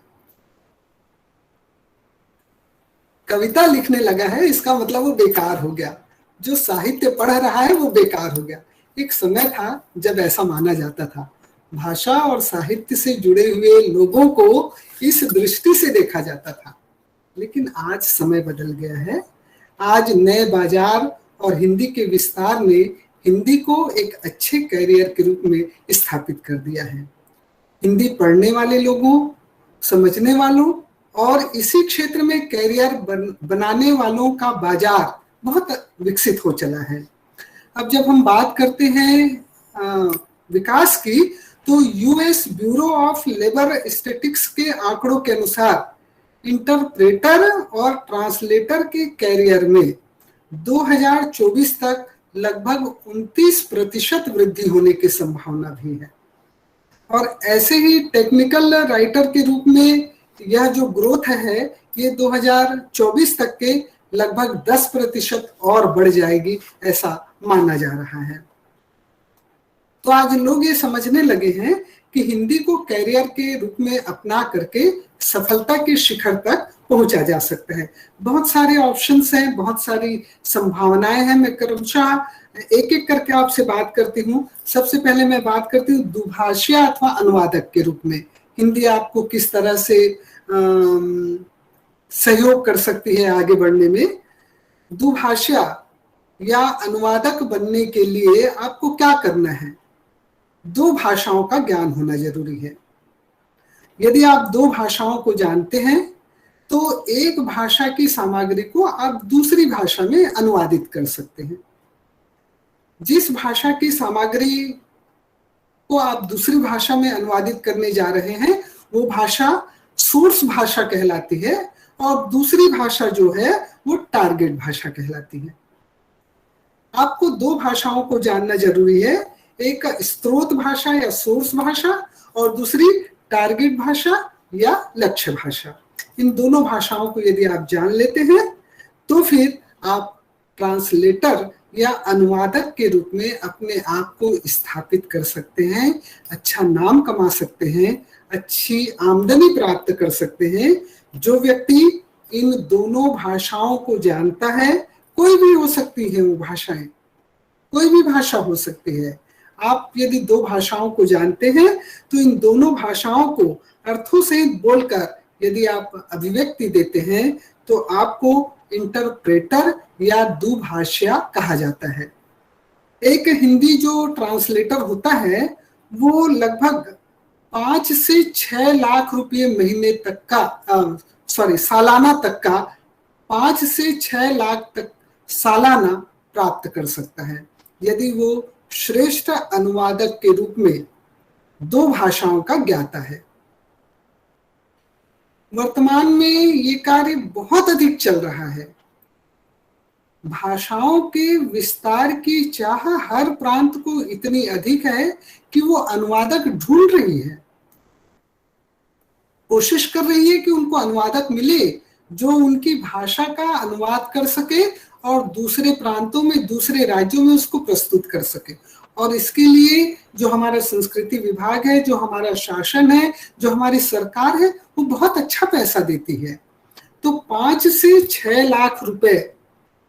कविता लिखने लगा है, इसका मतलब वो बेकार हो गया, जो साहित्य पढ़ रहा है वो बेकार हो गया। एक समय था जब ऐसा माना जाता था, भाषा और साहित्य से जुड़े हुए लोगों को इस दृष्टि से देखा जाता था। लेकिन आज समय बदल गया है। आज नए बाजार और हिंदी के विस्तार ने हिंदी को एक अच्छे कैरियर के रूप में स्थापित कर दिया है। हिंदी पढ़ने वाले लोगों, समझने वालों और इसी क्षेत्र में कैरियर बनाने वालों का बाजार बहुत विकसित हो चला है। अब जब हम बात करते हैं विकास की, तो US bureau of labour statistics के आंकड़ों के अनुसार इंटरप्रेटर और ट्रांसलेटर के कैरियर में 2024 तक लगभग 29% वृद्धि होने की संभावना भी है। और ऐसे ही टेक्निकल राइटर के रूप में यह जो ग्रोथ है ये 2024 तक के लगभग 10% और बढ़ जाएगी, ऐसा माना जा रहा है। तो आज लोग ये समझने लगे हैं कि हिंदी को कैरियर के रूप में अपना करके सफलता के शिखर तक पहुंचा जा सकता है। बहुत सारे ऑप्शंस हैं, बहुत सारी संभावनाएं हैं। मैं क्रमशः एक एक करके आपसे बात करती हूँ। सबसे पहले मैं बात करती हूँ दुभाषिया अथवा अनुवादक के रूप में हिंदी आपको किस तरह से सहयोग कर सकती है आगे बढ़ने में। दुभाषिया या अनुवादक बनने के लिए आपको क्या करना है? 2 भाषाओं का ज्ञान होना जरूरी है। यदि आप 2 भाषाओं को जानते हैं तो एक भाषा की सामग्री को आप दूसरी भाषा में अनुवादित कर सकते हैं। जिस भाषा की सामग्री को आप दूसरी भाषा में अनुवादित करने जा रहे हैं वो भाषा सोर्स भाषा कहलाती है और दूसरी भाषा जो है वो टारगेट भाषा कहलाती है। आपको 2 भाषाओं को जानना जरूरी है, एक स्रोत भाषा या सोर्स भाषा और दूसरी टारगेट भाषा या लक्ष्य भाषा। इन दोनों भाषाओं को यदि आप जान लेते हैं तो फिर आप ट्रांसलेटर या अनुवादक के रूप में अपने आप को स्थापित कर सकते हैं, अच्छा नाम कमा सकते हैं, अच्छी आमदनी प्राप्त कर सकते हैं। जो व्यक्ति इन दोनों भाषाओं को जानता है, कोई भी हो सकती है वो भाषाएं, कोई भी भाषा हो सकती है। आप यदि 2 भाषाओं को जानते हैं तो इन दोनों भाषाओं को अर्थों से बोलकर यदि आप अभिव्यक्ति देते हैं तो आपको इंटरप्रेटर या दुभाषिया कहा जाता है। एक हिंदी जो ट्रांसलेटर होता है वो लगभग 5 से 6 लाख रुपए महीने तक का सालाना तक का 5 से 6 लाख तक सालाना प्राप्त कर सकता है यदि वो श्रेष्ठ अनुवादक के रूप में 2 भाषाओं का ज्ञाता है। वर्तमान में ये कार्य बहुत अधिक चल रहा है। भाषाओं के विस्तार की चाह हर प्रांत को इतनी अधिक है कि वो अनुवादक ढूंढ रही है, कोशिश कर रही है कि उनको अनुवादक मिले जो उनकी भाषा का अनुवाद कर सके और दूसरे प्रांतों में, दूसरे राज्यों में उसको प्रस्तुत कर सके। और इसके लिए जो हमारा संस्कृति विभाग है, जो हमारा शासन है, जो हमारी सरकार है, वो बहुत अच्छा पैसा देती है। तो 5 से 6 लाख रुपए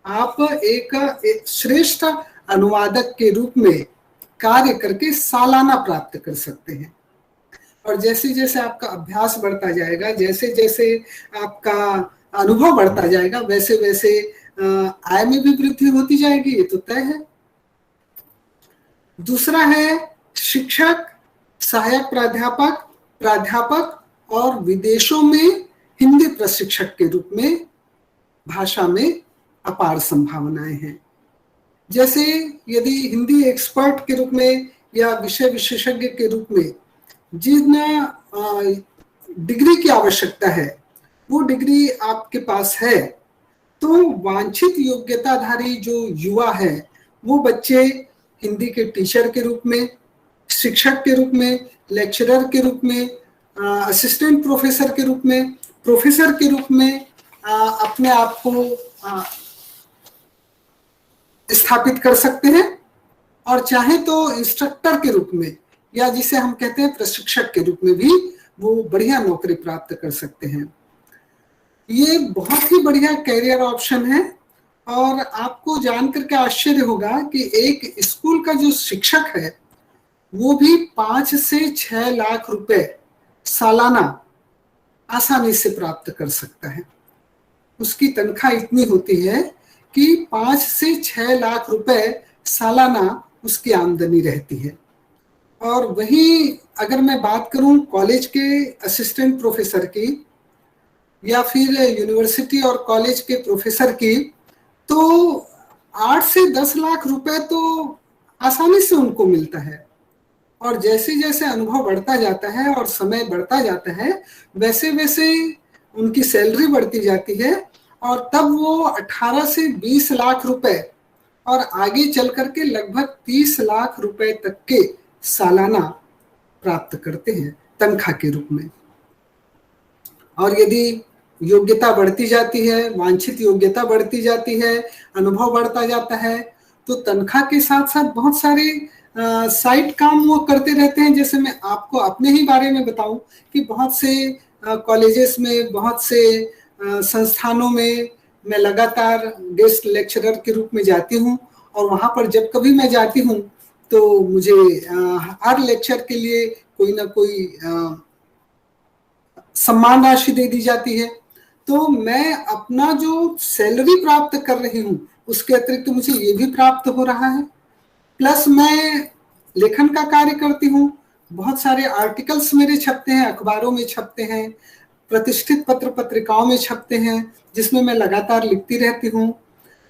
आप एक श्रेष्ठ अनुवादक के रूप में कार्य करके सालाना प्राप्त कर सकते हैं। और जैसे जैसे आपका अभ्यास बढ़ता जाएगा, जैसे जैसे आपका अनुभव बढ़ता जाएगा, वैसे वैसे आय में भी वृद्धि होती जाएगी, ये तो तय है। दूसरा है शिक्षक, सहायक प्राध्यापक, प्राध्यापक और विदेशों में हिंदी प्रशिक्षक के रूप में भाषा में अपार संभावनाएं हैं। जैसे यदि हिंदी एक्सपर्ट के रूप में या विषय विशेषज्ञ के रूप में जिन डिग्री की आवश्यकता है वो डिग्री आपके पास है, तो वांछित योग्यताधारी जो युवा है वो बच्चे हिंदी के टीचर के रूप में, शिक्षक के रूप में, लेक्चरर के रूप में, असिस्टेंट प्रोफेसर के रूप में, प्रोफेसर के रूप में अपने आप को स्थापित कर सकते हैं और चाहे तो इंस्ट्रक्टर के रूप में या जिसे हम कहते हैं प्रशिक्षक के रूप में भी वो बढ़िया नौकरी प्राप्त कर सकते हैं। ये बहुत ही बढ़िया कैरियर ऑप्शन है। और आपको जानकर के आश्चर्य होगा कि एक स्कूल का जो शिक्षक है वो भी 5 से 6 लाख रुपए सालाना आसानी से प्राप्त कर सकता है। उसकी तनख्वाह इतनी होती है कि 5 से 6 लाख रुपए सालाना उसकी आमदनी रहती है। और वहीं अगर मैं बात करूं कॉलेज के असिस्टेंट प्रोफेसर की या फिर यूनिवर्सिटी और कॉलेज के प्रोफेसर की, तो 8 से 10 लाख रुपए तो आसानी से उनको मिलता है। और जैसे जैसे अनुभव बढ़ता जाता है और समय बढ़ता जाता है वैसे वैसे उनकी सैलरी बढ़ती जाती है और तब वो 18 से 20 लाख रुपए और आगे चल करके लगभग 30 लाख रुपए तक के सालाना प्राप्त करते हैं तनख्वाह के रूप में। और यदि योग्यता बढ़ती जाती है, वांछित योग्यता बढ़ती जाती है, अनुभव बढ़ता जाता है, तो तनख्वाह के साथ साथ बहुत सारे साइड काम वो करते रहते हैं। जैसे मैं आपको अपने ही बारे में बताऊं कि बहुत से कॉलेजेस में, बहुत से संस्थानों में मैं लगातार गेस्ट लेक्चरर के रूप में जाती हूं और वहां पर जब कभी मैं जाती हूं तो मुझे हर लेक्चर के लिए कोई ना कोई सम्मान राशि दे दी जाती है। तो मैं अपना जो सैलरी प्राप्त कर रही हूँ उसके अतिरिक्त तो मुझे ये भी प्राप्त हो रहा है। प्लस मैं लेखन का कार्य करती हूँ, बहुत सारे आर्टिकल्स मेरे छपते हैं, अखबारों में छपते हैं, प्रतिष्ठित पत्र पत्रिकाओं में छपते हैं जिसमें मैं लगातार लिखती रहती हूँ।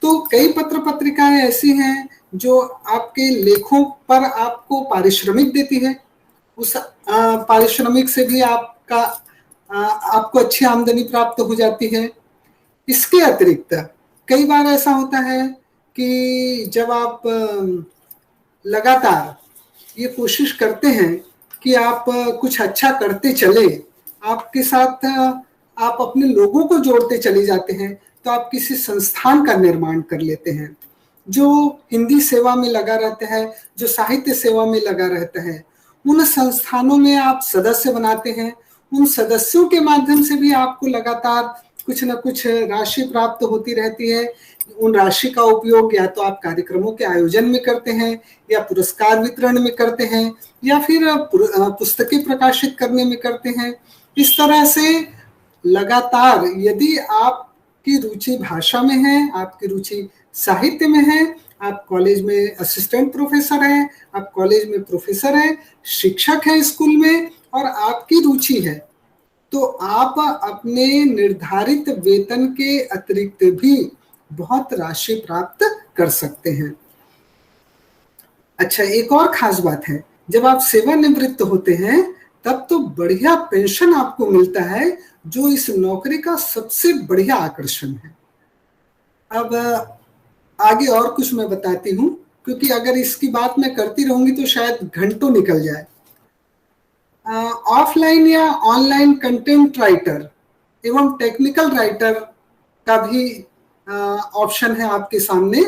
तो कई पत्र पत्रिकाएं ऐसी हैं जो आपके लेखों पर आपको पारिश्रमिक देती है। उस पारिश्रमिक से भी आपको अच्छी आमदनी प्राप्त हो जाती है। इसके अतिरिक्त कई बार ऐसा होता है कि जब आप लगातार ये कोशिश करते हैं कि आप कुछ अच्छा करते चले, आपके साथ आप अपने लोगों को जोड़ते चले जाते हैं, तो आप किसी संस्थान का निर्माण कर लेते हैं जो हिंदी सेवा में लगा रहता है, जो साहित्य सेवा में लगा रहता है। उन संस्थानों में आप सदस्य बनाते हैं। उन सदस्यों के माध्यम से भी आपको लगातार कुछ न कुछ राशि प्राप्त होती रहती है। उन राशि का उपयोग या तो आप कार्यक्रमों के आयोजन में करते हैं या पुरस्कार वितरण में करते हैं या फिर पुस्तकें प्रकाशित करने में करते हैं। इस तरह से लगातार यदि आपकी रुचि भाषा में है, आपकी रुचि साहित्य में है, आप कॉलेज में असिस्टेंट प्रोफेसर हैं, आप कॉलेज में प्रोफेसर हैं, शिक्षक हैं स्कूल में, और आपकी रुचि है, तो आप अपने निर्धारित वेतन के अतिरिक्त भी बहुत राशि प्राप्त कर सकते हैं। अच्छा, एक और खास बात है, जब आप सेवानिवृत्त होते हैं तब तो बढ़िया पेंशन आपको मिलता है, जो इस नौकरी का सबसे बढ़िया आकर्षण है। अब आगे और कुछ मैं बताती हूँ, क्योंकि अगर इसकी बात मैं करती रहूंगी तो शायद घंटों निकल जाए। ऑफलाइन या ऑनलाइन कंटेंट राइटर एवं टेक्निकल राइटर का भी ऑप्शन है आपके सामने।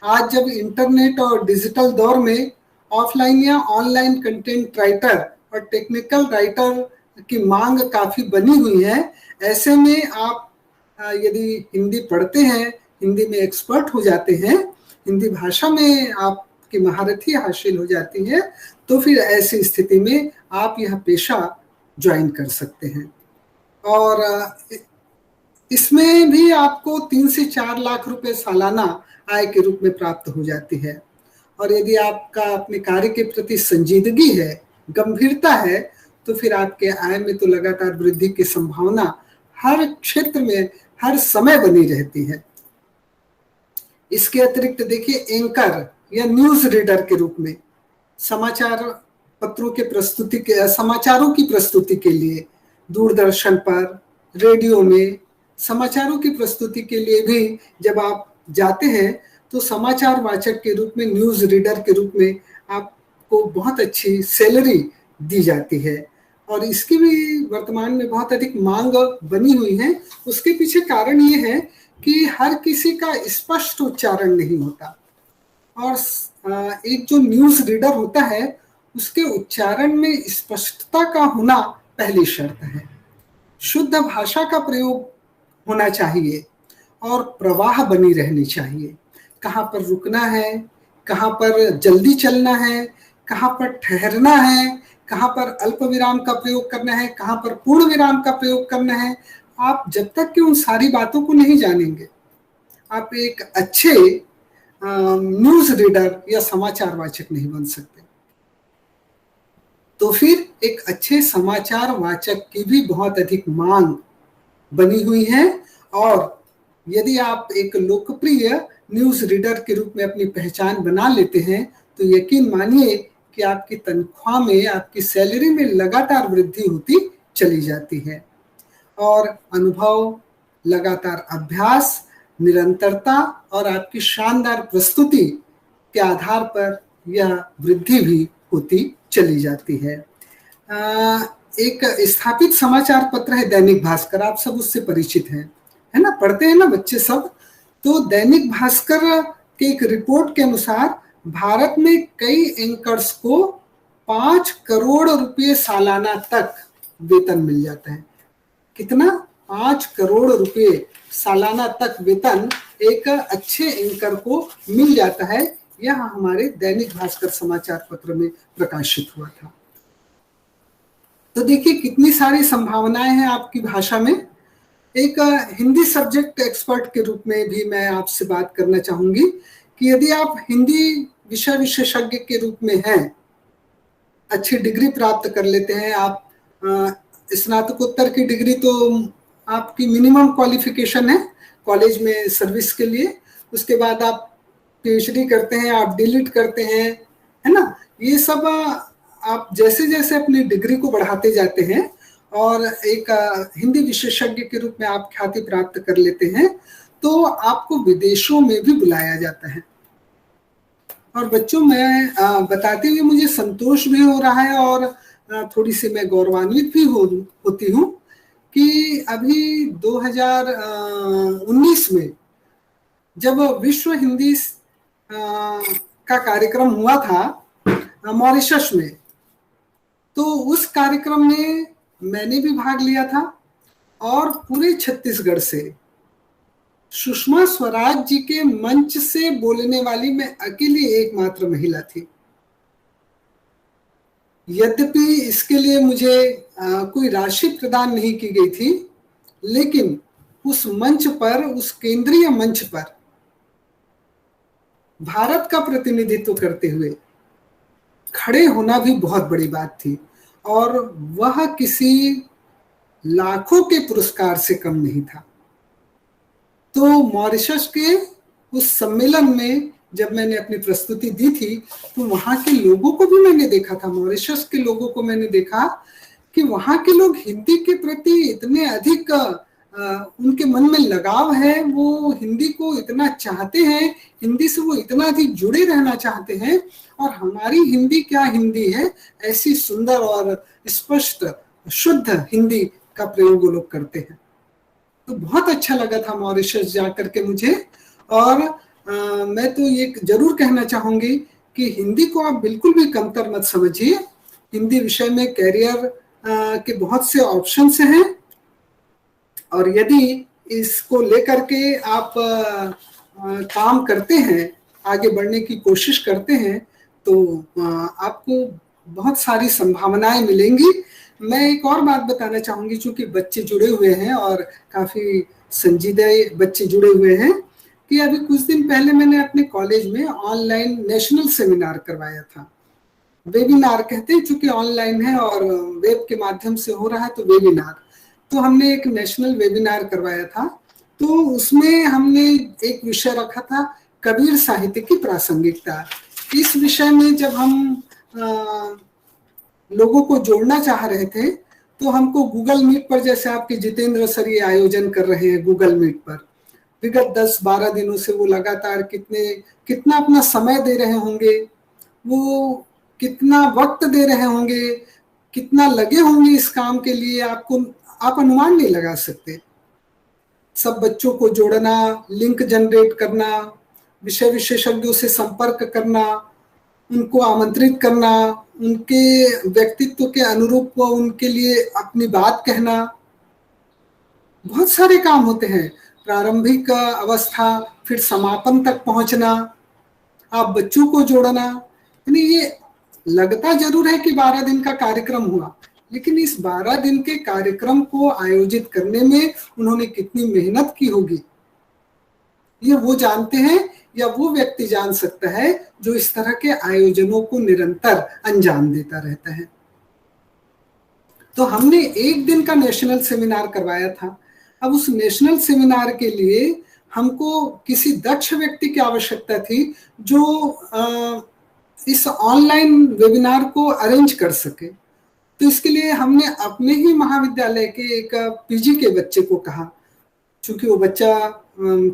आज जब इंटरनेट और डिजिटल दौर में ऑफलाइन या ऑनलाइन कंटेंट राइटर और टेक्निकल राइटर की मांग काफ़ी बनी हुई है, ऐसे में आप यदि हिंदी पढ़ते हैं, हिंदी में एक्सपर्ट हो जाते हैं, हिंदी भाषा में आपकी महारत ही हासिल हो जाती है, तो फिर ऐसी स्थिति में आप यह पेशा ज्वाइन कर सकते हैं। और इसमें भी आपको 3 से 4 लाख रुपए सालाना आय के रूप में प्राप्त हो जाती है। और यदि आपका अपने कार्य के प्रति संजीदगी है, गंभीरता है, तो फिर आपके आय में तो लगातार वृद्धि की संभावना हर क्षेत्र में हर समय बनी रहती है। इसके अतिरिक्त देखिए, एंकर या न्यूज रीडर के रूप में समाचार पत्रों के प्रस्तुति के समाचारों की प्रस्तुति के लिए दूरदर्शन पर, रेडियो में समाचारों की प्रस्तुति के लिए भी जब आप जाते हैं तो समाचार वाचक के रूप में, न्यूज रीडर के रूप में आपको बहुत अच्छी सैलरी दी जाती है। और इसकी भी वर्तमान में बहुत अधिक मांग बनी हुई है। उसके पीछे कारण ये है कि हर किसी का स्पष्ट उच्चारण नहीं होता, और एक जो न्यूज रीडर होता है उसके उच्चारण में स्पष्टता का होना पहली शर्त है। शुद्ध भाषा का प्रयोग होना चाहिए और प्रवाह बनी रहनी चाहिए। कहाँ पर रुकना है, कहाँ पर जल्दी चलना है, कहाँ पर ठहरना है, कहाँ पर अल्प विराम का प्रयोग करना है, कहाँ पर पूर्ण विराम का प्रयोग करना है, आप जब तक कि उन सारी बातों को नहीं जानेंगे आप एक अच्छे न्यूज रीडर या समाचार वाचक नहीं बन सकते। तो फिर एक अच्छे समाचार वाचक की भी बहुत अधिक मांग बनी हुई है, और यदि आप एक लोकप्रिय न्यूज रीडर के रूप में अपनी पहचान बना लेते हैं तो यकीन मानिए कि आपकी तनख्वाह में, आपकी सैलरी में लगातार वृद्धि होती चली जाती है। और अनुभव, लगातार अभ्यास, निरंतरता और आपकी शानदार प्रस्तुति के आधार पर यह वृद्धि भी होती चली जाती है। एक स्थापित समाचार पत्र है दैनिक भास्कर, आप सब उससे परिचित हैं, है ना, पढ़ते हैं ना बच्चे सब। तो दैनिक भास्कर के एक रिपोर्ट के अनुसार भारत में कई एंकर्स को 5 करोड़ रुपए सालाना तक वेतन मिल जाता है। कितना? 5 करोड़ रुपए सालाना तक वेतन एक अच्छे एंकर को मिल जाता है। यह हमारे दैनिक भास्कर समाचार पत्र में प्रकाशित हुआ था। तो देखिए कितनी सारी संभावनाएं हैं आपकी भाषा में। एक हिंदी सब्जेक्ट एक्सपर्ट के रूप में भी मैं आपसे बात करना चाहूंगी कि यदि आप हिंदी विषय विशेषज्ञ के रूप में हैं, अच्छी डिग्री प्राप्त कर लेते हैं, आप स्नातकोत्तर की डिग्री तो आपकी मिनिमम क्वालिफिकेशन है कॉलेज में सर्विस के लिए, उसके बाद आप पीएचडी करते हैं, आप डीलिट करते हैं, है ना, ये सब आप जैसे जैसे अपनी डिग्री को बढ़ाते जाते हैं और एक हिंदी विशेषज्ञ के रूप में आप ख्याति प्राप्त कर लेते हैं तो आपको विदेशों में भी बुलाया जाता है। और बच्चों, मैं बताते हुए मुझे संतोष भी हो रहा है और थोड़ी सी मैं गौरवान्वित भी होती हूँ कि अभी 2019 में जब विश्व हिंदी का कार्यक्रम हुआ था मॉरिशस में, तो उस कार्यक्रम में मैंने भी भाग लिया था और पूरे छत्तीसगढ़ से सुषमा स्वराज जी के मंच से बोलने वाली मैं अकेली एकमात्र महिला थी। यद्यपि इसके लिए मुझे कोई राशि प्रदान नहीं की गई थी, लेकिन उस मंच पर, उस केंद्रीय मंच पर भारत का प्रतिनिधित्व करते हुए खड़े होना भी बहुत बड़ी बात थी, और वह किसी लाखों के पुरस्कार से कम नहीं था। तो मॉरिशस के उस सम्मेलन में जब मैंने अपनी प्रस्तुति दी थी तो वहां के लोगों को भी मैंने देखा था, मॉरिशस के लोगों को मैंने देखा कि वहां के लोग हिंदी के प्रति इतने अधिक उनके मन में लगाव है, वो हिंदी को इतना चाहते हैं, हिंदी से वो इतना अधिक जुड़े रहना चाहते हैं, और हमारी हिंदी क्या हिंदी है, ऐसी सुंदर और स्पष्ट शुद्ध हिंदी का प्रयोग वो लोग करते हैं। तो बहुत अच्छा लगा था मॉरिशस जाकर के मुझे। और मैं तो ये जरूर कहना चाहूंगी कि हिंदी को आप बिल्कुल भी कमतर मत समझिए। हिंदी विषय में कैरियर के बहुत से ऑप्शंस हैं, और यदि इसको लेकर के आप काम करते हैं, आगे बढ़ने की कोशिश करते हैं, तो आपको बहुत सारी संभावनाएं मिलेंगी। मैं एक और बात बताना चाहूंगी, चूंकि बच्चे जुड़े हुए हैं और काफी संजीदा बच्चे जुड़े हुए हैं, कि अभी कुछ दिन पहले मैंने अपने कॉलेज में ऑनलाइन नेशनल सेमिनार करवाया था। वेबिनार कहते हैं, चूंकि ऑनलाइन है और वेब के माध्यम से हो रहा है तो वेबिनार। तो हमने एक नेशनल वेबिनार करवाया था। तो उसमें हमने एक विषय रखा था कबीर साहित्य की प्रासंगिकता। इस विषय में जब हम लोगों को जोड़ना चाह रहे थे तो हमको गूगल मीट पर, जैसे आपके जितेंद्र सर ये आयोजन कर रहे हैं गूगल मीट पर, विगत 10-12 दिनों से वो लगातार कितना अपना समय दे रहे होंगे, वो कितना वक्त दे रहे होंगे, कितना लगे होंगे इस काम के लिए, आप अनुमान नहीं लगा सकते। सब बच्चों को जोड़ना, लिंक जनरेट करना, विषय विशेषज्ञों से संपर्क करना, उनको आमंत्रित करना, उनके व्यक्तित्व के अनुरूप उनके लिए अपनी बात कहना, बहुत सारे काम होते हैं। प्रारंभिक अवस्था, फिर समापन तक पहुंचना, आप बच्चों को जोड़ना, यानी ये लगता जरूर है कि 12 दिन का कार्यक्रम हुआ, लेकिन इस 12 दिन के कार्यक्रम को आयोजित करने में उन्होंने कितनी मेहनत की होगी, ये वो जानते हैं या वो व्यक्ति जान सकता है जो इस तरह के आयोजनों को निरंतर अंजाम देता रहता है। तो हमने एक दिन का नेशनल सेमिनार करवाया था। अब उस नेशनल सेमिनार के लिए हमको किसी दक्ष व्यक्ति की आवश्यकता थी जो इस ऑनलाइन वेबिनार को अरेंज कर सके। तो इसके लिए हमने अपने ही महाविद्यालय के एक पीजी के बच्चे को कहा, चूंकि वो बच्चा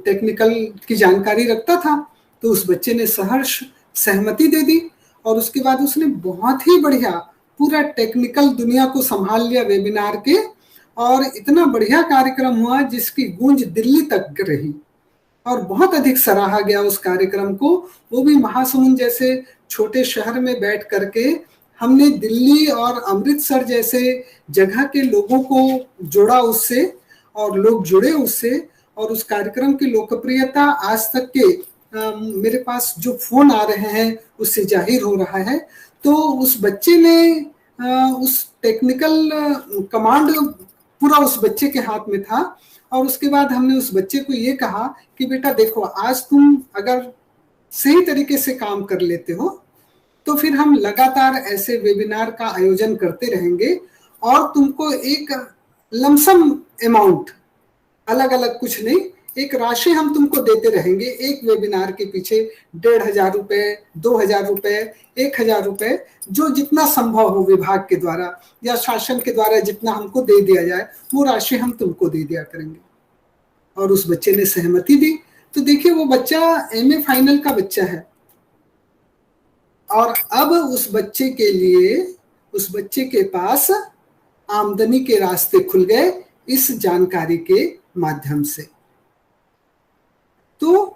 टेक्निकल की जानकारी रखता था, तो उस बच्चे ने सहर्ष सहमति दे दी और उसके बाद उसने बहुत ही बढ़िया पूरा टेक्निकल दुनिया को संभाल लिया वेबिनार के, और इतना बढ़िया कार्यक्रम हुआ जिसकी गूंज दिल्ली तक रही और बहुत अधिक सराहा गया उस कार्यक्रम को। वो भी महासमुंद जैसे छोटे शहर में बैठ करके हमने दिल्ली और अमृतसर जैसे जगह के लोगों को जोड़ा उससे, और लोग जुड़े उससे, और उस कार्यक्रम की लोकप्रियता आज तक के मेरे पास जो फोन आ रहे हैं उससे जाहिर हो रहा है। तो उस बच्चे ने उस टेक्निकल कमांड पूरा उस बच्चे के हाथ में था, और उसके बाद हमने उस बच्चे को ये कहा कि बेटा देखो, आज तुम अगर सही तरीके से काम कर लेते हो तो फिर हम लगातार ऐसे वेबिनार का आयोजन करते रहेंगे और तुमको एक लमसम अमाउंट, अलग अलग कुछ नहीं, एक राशि हम तुमको देते रहेंगे एक वेबिनार के पीछे, 1500 रुपए, 2000 रुपए, 1000 रुपए, जो जितना संभव हो विभाग के द्वारा या शासन के द्वारा जितना हमको दे दिया जाए वो राशि हम तुमको दे दिया करेंगे। और उस बच्चे ने सहमति दी। तो देखिए, वो बच्चा एमए फाइनल का बच्चा है, और अब उस बच्चे के लिए, उस बच्चे के पास आमदनी के रास्ते खुल गए इस जानकारी के माध्यम से। तो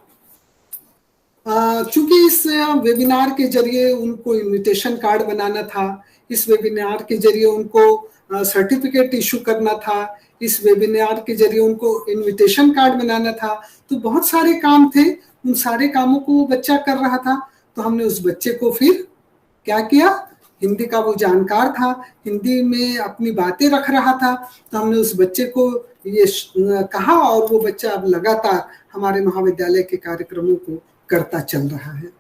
चूंकि इस वेबिनार के जरिए उनको इनविटेशन कार्ड बनाना था, इस वेबिनार के जरिए उनको सर्टिफिकेट इशू करना था, इस वेबिनार के जरिए उनको इनविटेशन कार्ड बनाना था, तो बहुत सारे काम थे। उन सारे कामों को वो बच्चा कर रहा था। तो हमने उस बच्चे को फिर क्या किया, हिंदी का वो जानकार था, हिंदी में अपनी बातें रख रहा था, तो हमने उस बच्चे को ये कहा, और वो बच्चा अब लगातार हमारे महाविद्यालय के कार्यक्रमों को करता चल रहा है।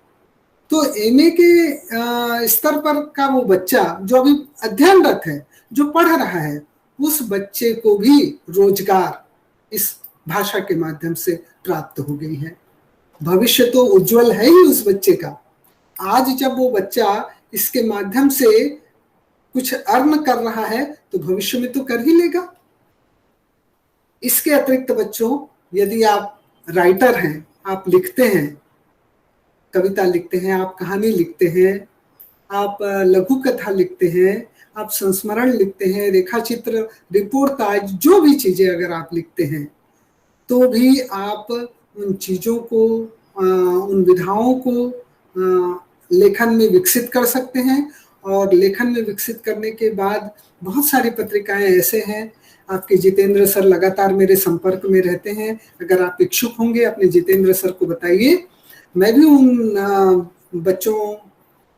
तो एमए के स्तर पर का वो बच्चा जो अभी अध्ययनरत है, जो पढ़ रहा है, उस बच्चे को भी रोजगार इस भाषा के माध्यम से प्राप्त हो गई है। भविष्य तो उज्जवल है ही उस बच्चे का। आज जब वो बच्चा इसके माध्यम से कुछ अर्न कर रहा है तो भविष्य में तो कर ही लेगा। इसके अतिरिक्त बच्चों, यदि आप राइटर हैं, आप लिखते हैं, कविता लिखते हैं, आप कहानी लिखते हैं, आप लघु कथा लिखते हैं, आप संस्मरण लिखते हैं, रेखाचित्र, रिपोर्टाज, जो भी चीजें अगर आप लिखते हैं, तो भी आप उन चीजों को, उन विधाओं को लेखन में विकसित कर सकते हैं। और लेखन में विकसित करने के बाद बहुत सारी पत्रिकाएं ऐसे हैं। आपके जितेंद्र सर लगातार मेरे संपर्क में रहते हैं, अगर आप इच्छुक होंगे अपने जितेंद्र सर को बताइए। मैं भी उन बच्चों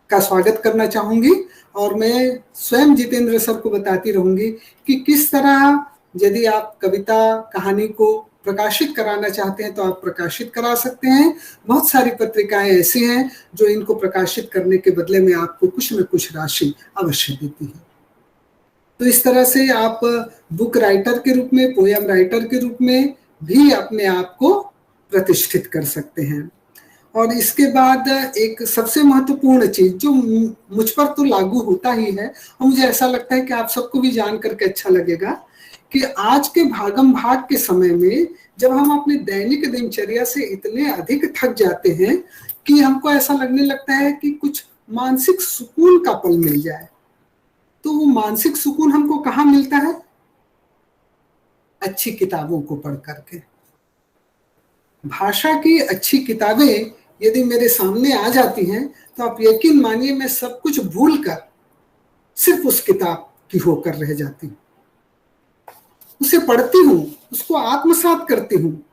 का स्वागत करना चाहूंगी, और मैं स्वयं जितेंद्र सर को बताती रहूंगी कि किस तरह, यदि आप कविता, कहानी को प्रकाशित कराना चाहते हैं तो आप प्रकाशित करा सकते हैं। बहुत सारी पत्रिकाएं ऐसी हैं जो इनको प्रकाशित करने के बदले में आपको कुछ न कुछ राशि अवश्य देती है। तो इस तरह से आप बुक राइटर के रूप में, पोयम राइटर के रूप में भी अपने आप को प्रतिष्ठित कर सकते हैं। और इसके बाद एक सबसे महत्वपूर्ण चीज जो मुझ पर तो लागू होता ही है, और मुझे ऐसा लगता है कि आप सबको भी जान करके अच्छा लगेगा, कि आज के भागम भाग के समय में जब हम अपने दैनिक दिनचर्या से इतने अधिक थक जाते हैं कि हमको ऐसा लगने लगता है कि कुछ मानसिक सुकून का पल मिल जाए, तो वो मानसिक सुकून हमको कहाँ मिलता है? अच्छी किताबों को पढ़ करके। भाषा की अच्छी किताबें यदि मेरे सामने आ जाती हैं तो आप यकीन मानिए मैं सब कुछ भूल कर सिर्फ उस किताब की होकर रह जाती हूँ। उसे पढ़ती हूँ, उसको आत्मसात करती हूँ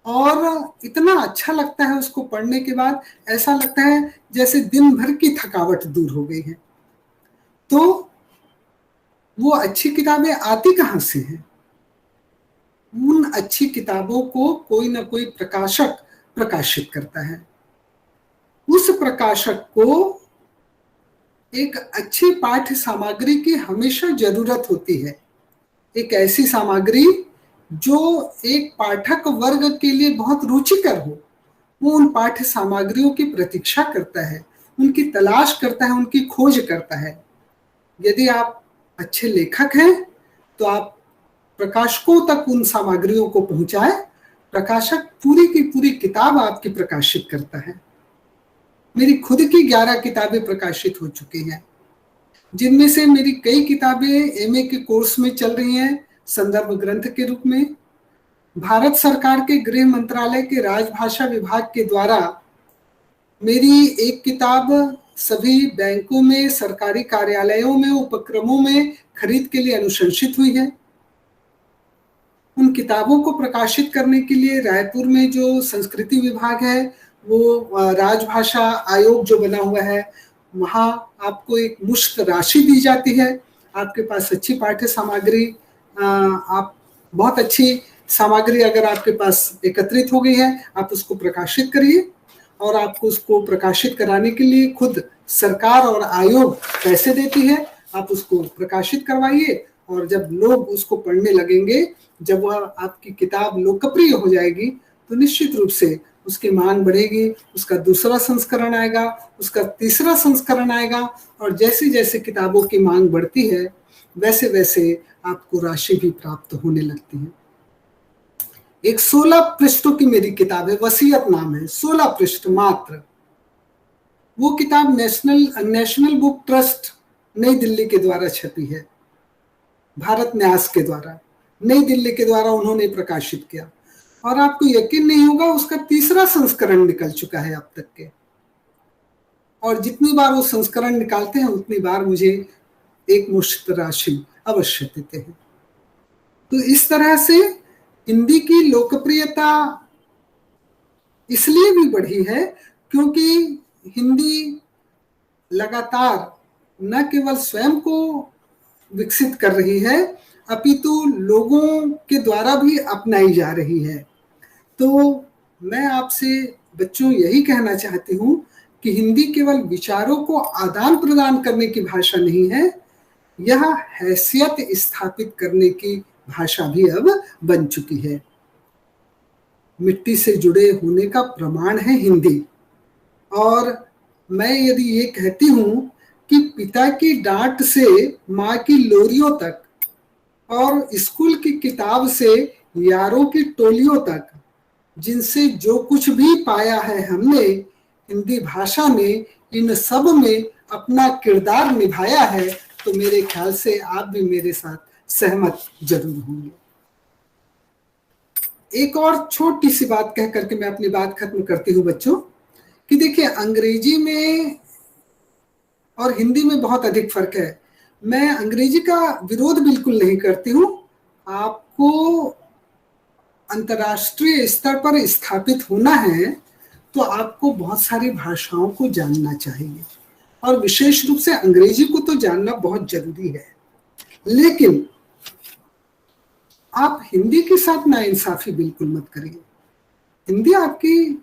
और इतना अच्छा लगता है उसको पढ़ने के बाद, ऐसा लगता है जैसे दिन भर की थकावट दूर हो गई है। तो वो अच्छी किताबें आती कहाँ से हैं? उन अच्छी किताबों को कोई ना कोई प्रकाशक प्रकाशित करता है। उस प्रकाशक को एक अच्छी पाठ्य सामग्री की हमेशा जरूरत होती है, एक ऐसी सामग्री जो एक पाठक वर्ग के लिए बहुत रुचिकर हो। वो उन पाठ्य सामग्रियों की प्रतीक्षा करता है, उनकी तलाश करता है, उनकी खोज करता है। यदि आप अच्छे लेखक हैं तो आप प्रकाशकों तक उन सामग्रियों को पहुंचाए। प्रकाशक पूरी की पूरी किताब आपकी प्रकाशित करता है। मेरी खुद की 11 किताबें प्रकाशित हो चुकी हैं, जिनमें से मेरी कई किताबें एमए के कोर्स में चल रही हैं संदर्भ ग्रंथ के रूप में। भारत सरकार के गृह मंत्रालय के राजभाषा विभाग के द्वारा मेरी एक किताब सभी बैंकों में, सरकारी कार्यालयों में, उपक्रमों में खरीद के लिए अनुशंसित हुई है। उन किताबों को प्रकाशित करने के लिए रायपुर में जो संस्कृति विभाग है, वो राजभाषा आयोग जो बना हुआ है, वहाँ आपको एक मुश्त राशि दी जाती है। आपके पास अच्छी पाठ्य सामग्री, आप बहुत अच्छी सामग्री अगर आपके पास एकत्रित हो गई है, आप उसको प्रकाशित करिए। और आपको उसको प्रकाशित कराने के लिए खुद सरकार और आयोग पैसे देती है। आप उसको प्रकाशित करवाइए और जब लोग उसको पढ़ने लगेंगे, जब वह आपकी किताब लोकप्रिय हो जाएगी, तो निश्चित रूप से उसकी मांग बढ़ेगी। उसका दूसरा संस्करण आएगा, उसका तीसरा संस्करण आएगा, और जैसे जैसे किताबों की मांग बढ़ती है वैसे वैसे आपको राशि भी प्राप्त होने लगती है। एक 16 पृष्ठों की मेरी किताब है, वसीयत नाम है, 16 पृष्ठ मात्र। वो किताब नेशनल बुक ट्रस्ट नई दिल्ली के द्वारा छपी है, भारत न्यास के द्वारा, नई दिल्ली के द्वारा उन्होंने प्रकाशित किया। और आपको यकीन नहीं होगा, उसका तीसरा संस्करण निकल चुका है अब तक के। और जितनी बार वो संस्करण निकालते हैं उतनी बार मुझे एक मुश्त राशि अवश्य देते हैं। तो इस तरह से हिंदी की लोकप्रियता इसलिए भी बढ़ी है क्योंकि हिंदी लगातार न केवल स्वयं को विकसित कर रही है, अपितु लोगों के द्वारा भी अपनाई जा रही है। तो मैं आपसे बच्चों यही कहना चाहती हूँ कि हिंदी केवल विचारों को आदान प्रदान करने की भाषा नहीं है, यह हैसियत स्थापित करने की भाषा भी अब बन चुकी है। मिट्टी से जुड़े होने का प्रमाण है हिंदी। और मैं यदि ये कहती हूँ कि पिता की डांट से माँ की लोरियों तक और स्कूल की किताब से यारों की टोलियों तक, जिनसे जो कुछ भी पाया है हमने, हिंदी भाषा ने इन सब में अपना किरदार निभाया है, तो मेरे ख्याल से आप भी मेरे साथ सहमत जरूर होंगे। एक और छोटी सी बात कह करके मैं अपनी बात खत्म करती हूँ बच्चों, कि देखिए अंग्रेजी में और हिंदी में बहुत अधिक फर्क है। मैं अंग्रेजी का विरोध बिल्कुल नहीं करती हूँ। आपको अंतर्राष्ट्रीय स्तर पर स्थापित होना है तो आपको बहुत सारी भाषाओं को जानना चाहिए, और विशेष रूप से अंग्रेजी को तो जानना बहुत जरूरी है। लेकिन आप हिंदी के साथ नाइंसाफी बिल्कुल मत करिए। हिंदी आपकी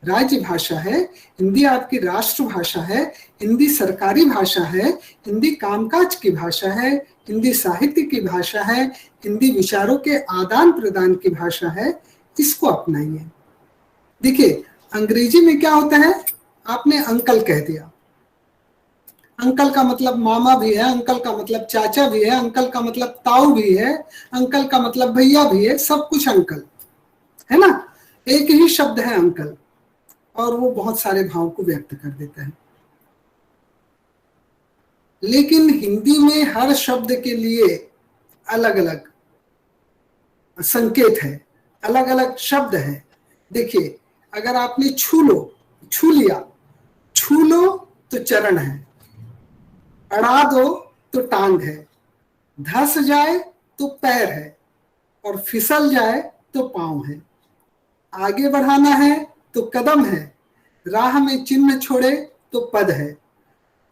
राज्य भाषा है, हिंदी आपकी राष्ट्रभाषा है, हिंदी सरकारी भाषा है, हिंदी कामकाज की भाषा है, हिंदी साहित्य की भाषा है, हिंदी विचारों के आदान प्रदान की भाषा है। इसको अपनाइए। देखिए अंग्रेजी में क्या होता है, आपने अंकल कह दिया, अंकल का मतलब मामा भी है, अंकल का मतलब चाचा भी है, अंकल का मतलब ताऊ भी है, अंकल का मतलब भैया भी है, सब कुछ अंकल है ना। एक ही शब्द है अंकल, और वो बहुत सारे भाव को व्यक्त कर देता है। लेकिन हिंदी में हर शब्द के लिए अलग अलग संकेत है, अलग अलग शब्द है। देखिए अगर आपने छू लो छू लिया, छू लो तो चरण है, अड़ा दो तो टांग है, धस जाए तो पैर है और फिसल जाए तो पांव है। आगे बढ़ाना है तो कदम है, राह में चिन्ह छोड़े तो पद है।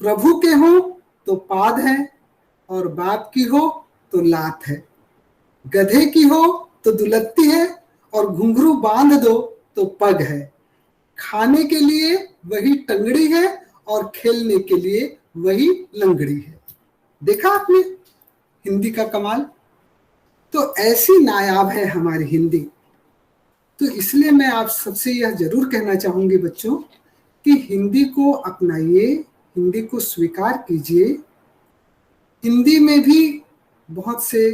प्रभु के हो तो पाद है और बाप की हो तो लात है। गधे की हो तो दुलत्ती है और घुंघरू बांध दो तो पग है। खाने के लिए वही टंगड़ी है और खेलने के लिए वही लंगड़ी है। देखा आपने हिंदी का कमाल? तो ऐसी नायाब है हमारी हिंदी। तो इसलिए मैं आप सबसे यह जरूर कहना चाहूंगी बच्चों कि हिंदी को अपनाइए, हिंदी को स्वीकार कीजिए। हिंदी में भी बहुत से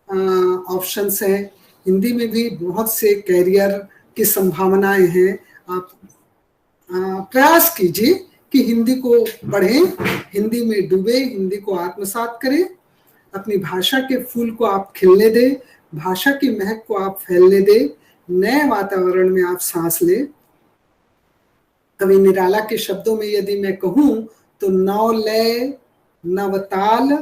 ऑप्शंस हैं, हिंदी में भी बहुत से कैरियर की संभावनाएं हैं। आप प्रयास कीजिए कि हिंदी को पढ़ें, हिंदी में डूबे, हिंदी को आत्मसात करें, अपनी भाषा के फूल को आप खिलने दें, भाषा की महक को आप फैलने दें, नए वातावरण में आप सांस लें। कवि निराला के शब्दों में यदि मैं कहूं तो नौ लय, नव ताल,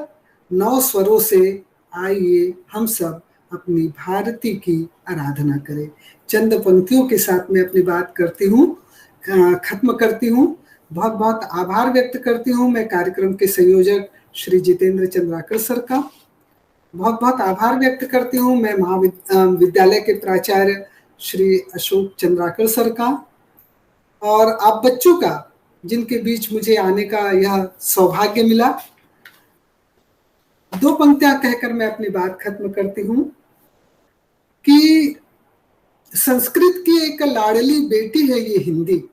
नौ स्वरों से आइए हम सब अपनी भारती की आराधना करें। चंद पंक्तियों के साथ मैं अपनी बात करती हूँ, खत्म करती हूँ। बहुत बहुत आभार व्यक्त करती हूँ मैं कार्यक्रम के संयोजक श्री जितेंद्र चंद्राकर सर का। बहुत बहुत आभार व्यक्त करती हूँ मैं महाविद्यालय के प्राचार्य श्री अशोक चंद्राकर सर का, और आप बच्चों का जिनके बीच मुझे आने का यह सौभाग्य मिला। दो पंक्तियां कहकर मैं अपनी बात खत्म करती हूँ कि संस्कृत की एक लाडली बेटी है ये हिंदी,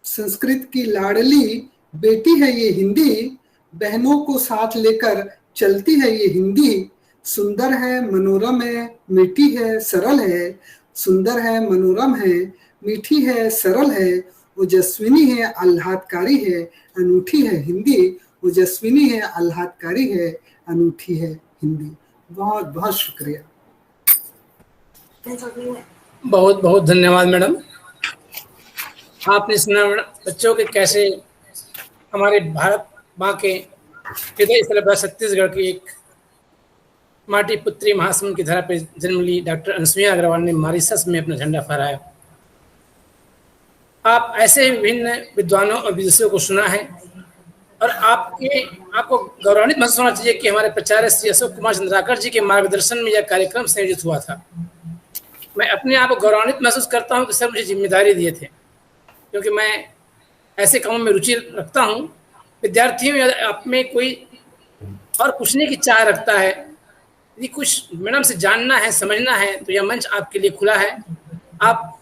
संस्कृत की लाडली बेटी है ये हिंदी, बहनों को साथ लेकर चलती है ये हिंदी। सुंदर है, मनोरम है, मीठी है, सरल है, सुंदर है, मनोरम है, मीठी है, सरल है, ओजस्विनी है, आह्लादकारी है, अनूठी है हिंदी। ओजस्विनी है, आह्लादकारी है, अनूठी है हिंदी। बहुत बहुत शुक्रिया। बहुत बहुत धन्यवाद मैडम। आपने सुना बच्चों के कैसे हमारे भारत माँ के हृदय स्थल छत्तीसगढ़ की एक माटी पुत्री महासमुंद की धरा पर जन्म ली डॉक्टर अनसुईया अग्रवाल ने मॉरिशस में अपना झंडा फहराया। आप ऐसे विभिन्न विद्वानों और विदुषियों को सुना है और आपको गौरवान्वित महसूस होना चाहिए कि हमारे प्राचार्य श्री अशोक कुमार चंद्राकर जी के मार्गदर्शन में यह कार्यक्रम संयोजित हुआ था। मैं अपने आप को गौरवान्वित महसूस करता हूँ कि सर मुझे जिम्मेदारी दिए थे, क्योंकि मैं ऐसे कामों में रुचि रखता हूँ। विद्यार्थियों या आप में कोई और पूछने की चाह रखता है, यदि कुछ मैडम से जानना है, समझना है, तो यह मंच आपके लिए खुला है। आप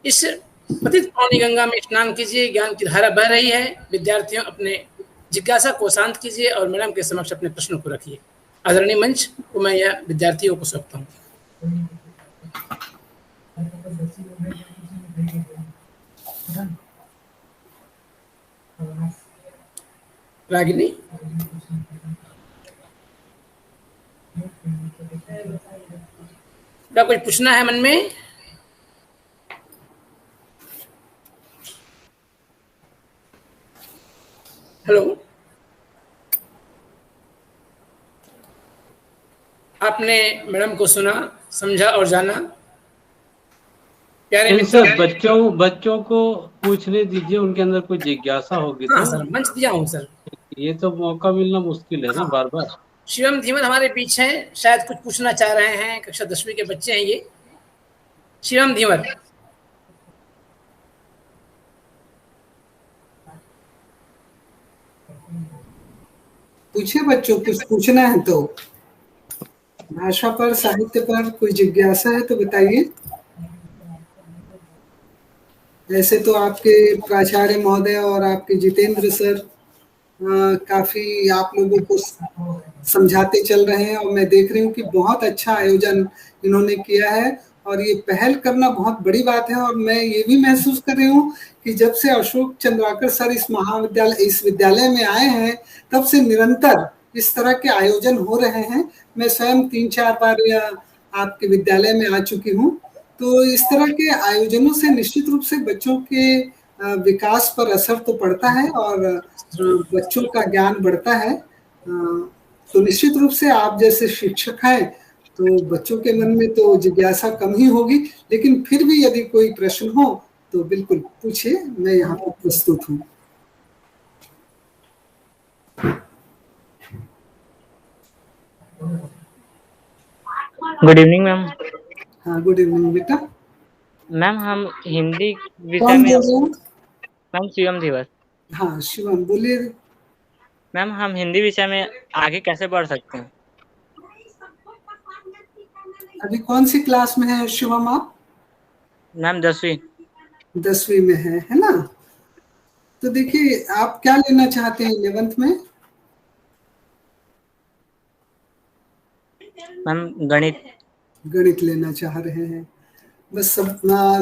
इस पतित पावनी गंगा में स्नान कीजिए, ज्ञान की धारा बह रही है। विद्यार्थियों अपने जिज्ञासा को शांत कीजिए और मैडम के समक्ष अपने प्रश्नों को रखिए। आदरणीय मंच को मैं यह विद्यार्थियों को सौंपता हूँ। रागिनी, क्या कुछ पूछना है मन में? हेलो, आपने मैडम को सुना, समझा और जाना। प्यारे सर, बच्चों को पूछने दीजिए, उनके अंदर कोई जिज्ञासा होगी। हाँ सर, मंच दिया हूँ सर। ये तो मौका मिलना मुश्किल है ना, बार बार। शिवम धीमन हमारे बीच हैं, शायद कुछ पूछना चाह रहे हैं। कक्षा 10वीं के बच्चे हैं ये। शिवम धीमन, पूछिए बच्चों, कुछ पूछना है तो। भाषा पर, साहित्य पर कोई जिज्ञासा है तो बताइए। वैसे तो आपके प्राचार्य महोदय और आपके जितेंद्र सर काफी आप लोगों को समझाते चल रहे हैं, और मैं देख रही हूँ कि बहुत अच्छा आयोजन इन्होंने किया है, और ये पहल करना बहुत बड़ी बात है। और मैं ये भी महसूस कर रही हूँ कि जब से अशोक चंद्राकर सर इस विद्यालय में आए हैं, तब से निरंतर इस तरह के आयोजन हो रहे हैं। मैं स्वयं 3-4 बार आपके विद्यालय में आ चुकी हूँ। तो इस तरह के आयोजनों से निश्चित रूप से बच्चों के विकास पर असर तो पड़ता है और बच्चों का ज्ञान बढ़ता है। तो निश्चित रूप से आप जैसे शिक्षक हैं तो बच्चों के मन में तो जिज्ञासा कम ही होगी, लेकिन फिर भी यदि कोई प्रश्न हो तो बिल्कुल पूछिए, मैं यहाँ पर प्रस्तुत हूँ। Good evening ma'am. हाँ, गुड इवनिंग बेटा। मैम हम हिंदी विषय कौन में बोल रहे हैं? मैम शिवम दिवस। हाँ शिवम बोलिए। मैम हम हिंदी विषय में आगे कैसे बढ़ सकते हैं? अभी कौन सी क्लास में है शिवम आप? मैम 10वीं। 10वीं में है ना? तो देखिए आप क्या लेना चाहते हैं 11th में? मैम गणित। गणित लेना चाह रहे हैं। बस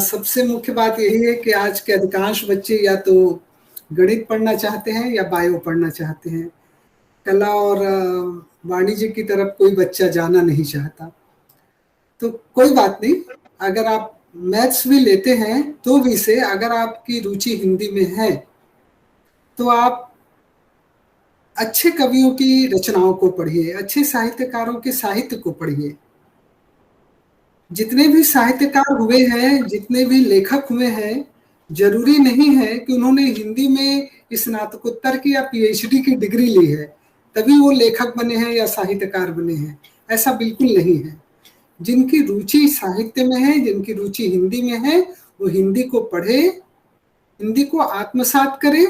सबसे मुख्य बात यही है कि आज के अधिकांश बच्चे या तो गणित पढ़ना चाहते हैं या बायो पढ़ना चाहते हैं। कला और वाणिज्य की तरफ कोई बच्चा जाना नहीं चाहता। तो कोई बात नहीं, अगर आप मैथ्स भी लेते हैं तो भी से अगर आपकी रुचि हिंदी में है तो आप अच्छे कवियों की रचनाओं को पढ़िए, अच्छे साहित्यकारों के साहित्य को पढ़िए। जितने भी साहित्यकार हुए हैं, जितने भी लेखक हुए हैं, जरूरी नहीं है कि उन्होंने हिंदी में स्नातकोत्तर की या पीएचडी की डिग्री ली है तभी वो लेखक बने हैं या साहित्यकार बने हैं। ऐसा बिल्कुल नहीं है। जिनकी रुचि साहित्य में है, जिनकी रुचि हिंदी में है, वो हिंदी को पढ़े, हिंदी को आत्मसात करे,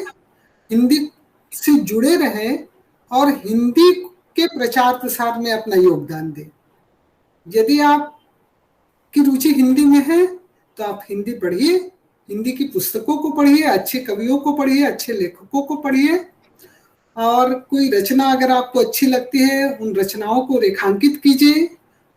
हिंदी से जुड़े रहें और हिंदी के प्रचार प्रसार में अपना योगदान दें। यदि आप की रुचि हिंदी में है तो आप हिंदी पढ़िए, हिंदी की पुस्तकों को पढ़िए, अच्छे कवियों को पढ़िए, अच्छे लेखकों को पढ़िए और कोई रचना अगर आपको अच्छी लगती है उन रचनाओं को रेखांकित कीजिए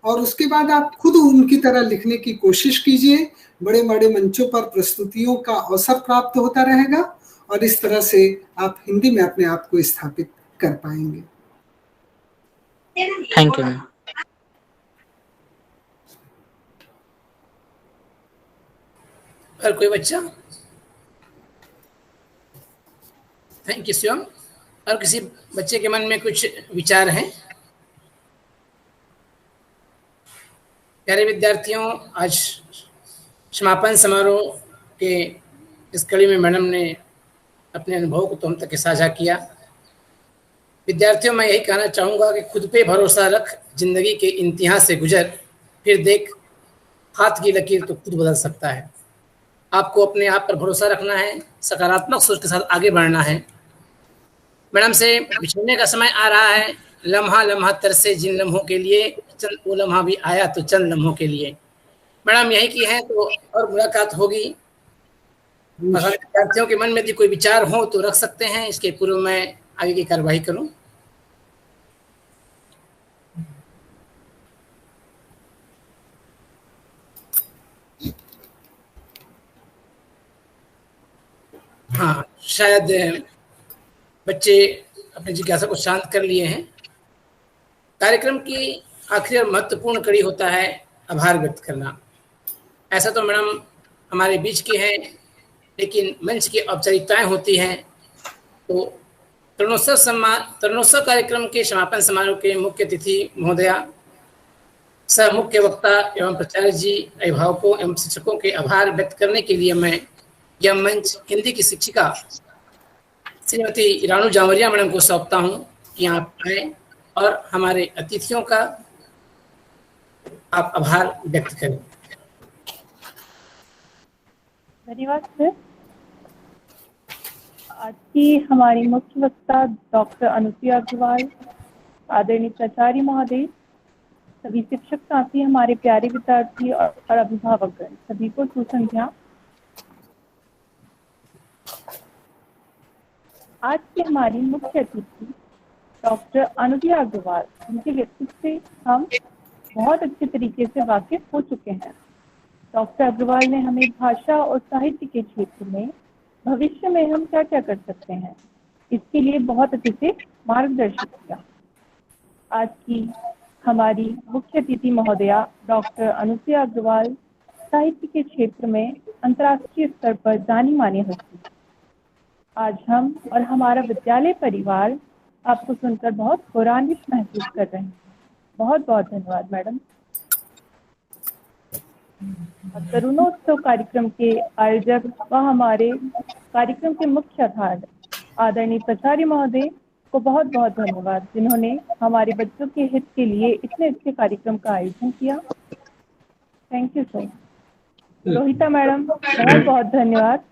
और उसके बाद आप खुद उनकी तरह लिखने की कोशिश कीजिए। बड़े बड़े मंचों पर प्रस्तुतियों का अवसर प्राप्त होता रहेगा और इस तरह से आप हिंदी में अपने आप को स्थापित कर पाएंगे। Thank you ma'am. और कोई बच्चा? Thank you Shivam. और किसी बच्चे के मन में कुछ विचार हैं? प्यारे विद्यार्थियों, आज समापन समारोह के इस कड़ी में मैडम ने अपने अनुभव को तो हम तक साझा किया। विद्यार्थियों, मैं यही कहना चाहूँगा कि खुद पे भरोसा रख, जिंदगी के इम्तिहान से गुजर, फिर देख हाथ की लकीर तो खुद बदल सकता है। आपको अपने आप पर भरोसा रखना है, सकारात्मक सोच के साथ आगे बढ़ना है। मैडम से बिछड़ने का समय आ रहा है। लम्हा लम्हा तरसे जिन लम्हों के लिए, चंद वो लम्हा भी आया तो चंद लम्हों के लिए। मैडम यही की है तो और मुलाकात होगी। अगर विद्यार्थियों के मन में यदि कोई विचार हो तो रख सकते हैं। इसके पूर्व मैं आगे की कार्यवाही करूं। हाँ, शायद बच्चे अपनी जिज्ञासा को शांत कर लिए हैं। कार्यक्रम की आखिरी और महत्वपूर्ण कड़ी होता है आभार व्यक्त करना। ऐसा तो मैडम हमारे बीच की है, लेकिन मंच की औपचारिकताएं होती हैं। तो तरुणोत्सव कार्यक्रम के समापन समारोह के मुख्य अतिथि महोदया, सह मुख्य वक्ता एवं प्राचार्य जी, अभिभावकों एवं शिक्षकों के आभार व्यक्त करने के लिए मैं यह मंच हिंदी की शिक्षिका श्रीमती रानू जावरिया मैडम को सौंपता हूँ कि आप आए और हमारे अतिथियों का आप आभार व्यक्त करें। धन्यवाद सर। आज की हमारी मुख्य वक्ता डॉक्टर अनुसुईया अग्रवाल, आदरणीय प्राचार्य महोदय, सभी शिक्षक साथी, हमारे प्यारे विद्यार्थी और अभिभावकगण, सभी को सुसंध्या। आज की हमारी मुख्य अतिथि डॉक्टर अनुसुईया अग्रवाल, उनके व्यक्तित्व से हम बहुत अच्छे तरीके से वाकिफ हो चुके हैं। डॉक्टर अग्रवाल ने हमें भाषा और साहित्य के क्षेत्र में भविष्य में हम क्या क्या कर सकते हैं, इसके लिए बहुत अच्छे से मार्गदर्शन किया। आज की हमारी मुख्य अतिथि महोदया डॉक्टर अनुसुईया अग्रवाल साहित्य के क्षेत्र में अंतर्राष्ट्रीय स्तर पर जानी मानी हस्ती। आज हम और हमारा विद्यालय परिवार आपको सुनकर बहुत गौरवान्वित महसूस कर रहे हैं। बहुत बहुत धन्यवाद मैडम। तरुणोत्सव कार्यक्रम के आयोजक व हमारे कार्यक्रम के मुख्य आधार आदरणीय प्राचार्य महोदय को बहुत बहुत धन्यवाद, जिन्होंने हमारे बच्चों के हित के लिए इतने अच्छे कार्यक्रम का आयोजन किया। Thank you sir. Rohita madam बहुत बहुत धन्यवाद,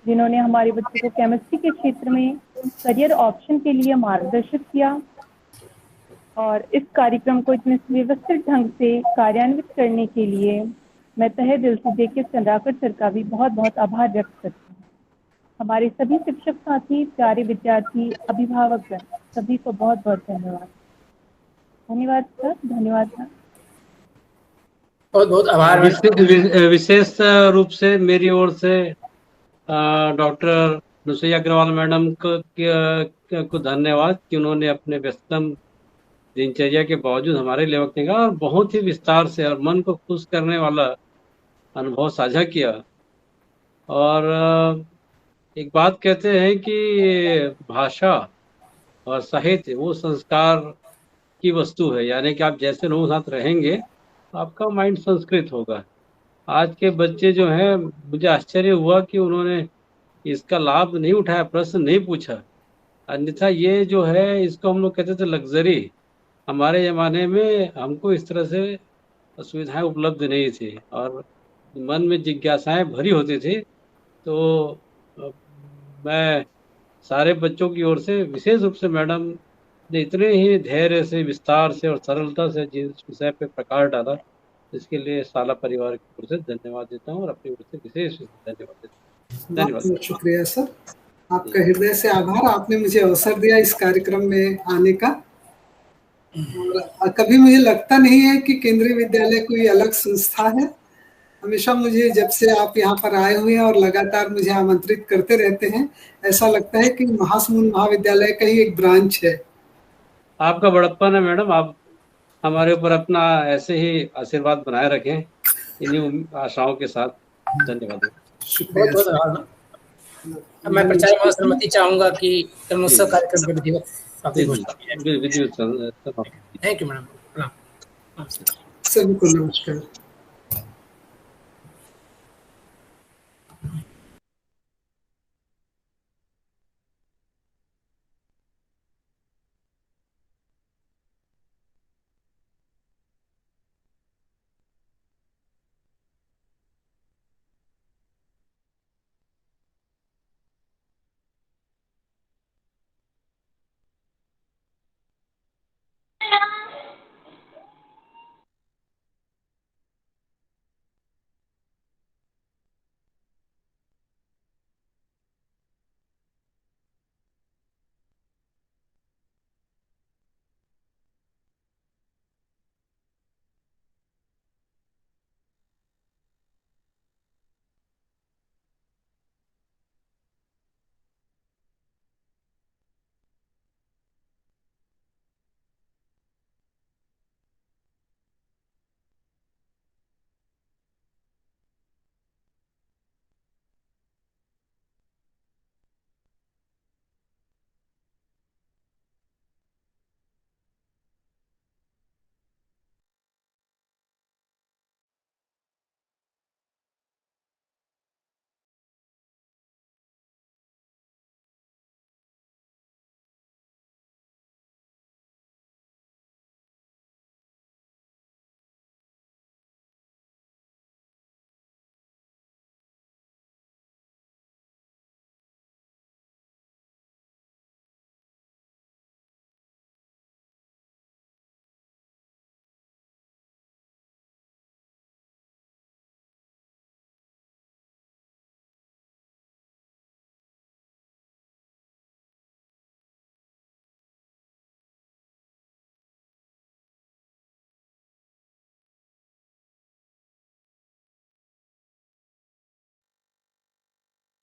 जिन्होंने हमारे बच्चों को केमिस्ट्री के क्षेत्र में करियर ऑप्शन के लिए मार्गदर्शित किया और इस कार्यक्रम को इतने व्यवस्थित ढंग से कार्यान्वित करने के लिए मैं तहे दिल से जेके चंद्राकर सर का भी बहुत बहुत आभार व्यक्त करती हूँ। हमारे सभी शिक्षक साथी, प्यारे विद्यार्थी, अभिभावक सभी को बहुत बहुत धन्यवाद। धन्यवाद सर, धन्यवाद सर। बहुत बहुत आभार। विशेष रूप से मेरी ओर से डॉक्टर अनुसुईया अग्रवाल मैडम को धन्यवाद कि उन्होंने अपने व्यस्तम दिनचर्या के बावजूद हमारे लिए वक्त निकाला और बहुत ही विस्तार से और मन को खुश करने वाला अनुभव साझा किया। और एक बात कहते हैं कि भाषा और साहित्य वो संस्कार की वस्तु है, यानी कि आप जैसे लोगों के साथ रहेंगे आपका माइंड संस्कृत होगा। आज के बच्चे जो हैं, मुझे आश्चर्य हुआ कि उन्होंने इसका लाभ नहीं उठाया, प्रश्न नहीं पूछा। अन्यथा ये जो है इसको हम लोग कहते थे लग्जरी। हमारे ज़माने में हमको इस तरह से सुविधाएं उपलब्ध नहीं थी और मन में जिज्ञासाएं भरी होती थी। तो मैं सारे बच्चों की ओर से विशेष रूप से मैडम ने इतने ही धैर्य से, विस्तार से और सरलता से जिस विषय पे प्रकाश डाला, इसके लिए शाला परिवार की ओर से धन्यवाद देता हूँ और अपनी ओर से विशेष धन्यवाद देता हूँ। धन्यवाद। शुक्रिया सर, आपका हृदय से आभार। आपने मुझे अवसर दिया इस कार्यक्रम में आने का। और कभी मुझे लगता नहीं है कि केंद्रीय विद्यालय कोई अलग संस्था है। हमेशा मुझे, जब से आप यहाँ पर आए हुए हैं और लगातार मुझे आमंत्रित करते रहते हैं, ऐसा लगता है कि महासमुंद महाविद्यालय का ही एक ब्रांच है। आपका बड़प्पन है मैडम, आप हमारे ऊपर अपना ऐसे ही आशीर्वाद बनाए रखें, इन्हीं आशाओं के साथ। धन्यवाद। शुक्रिया। मैं प्राचार्य महोदय अनुमति चाहूंगा कि तरुणोत्सव कार्यक्रम के विधिवत। Thank you madam. सभी को नमस्कार।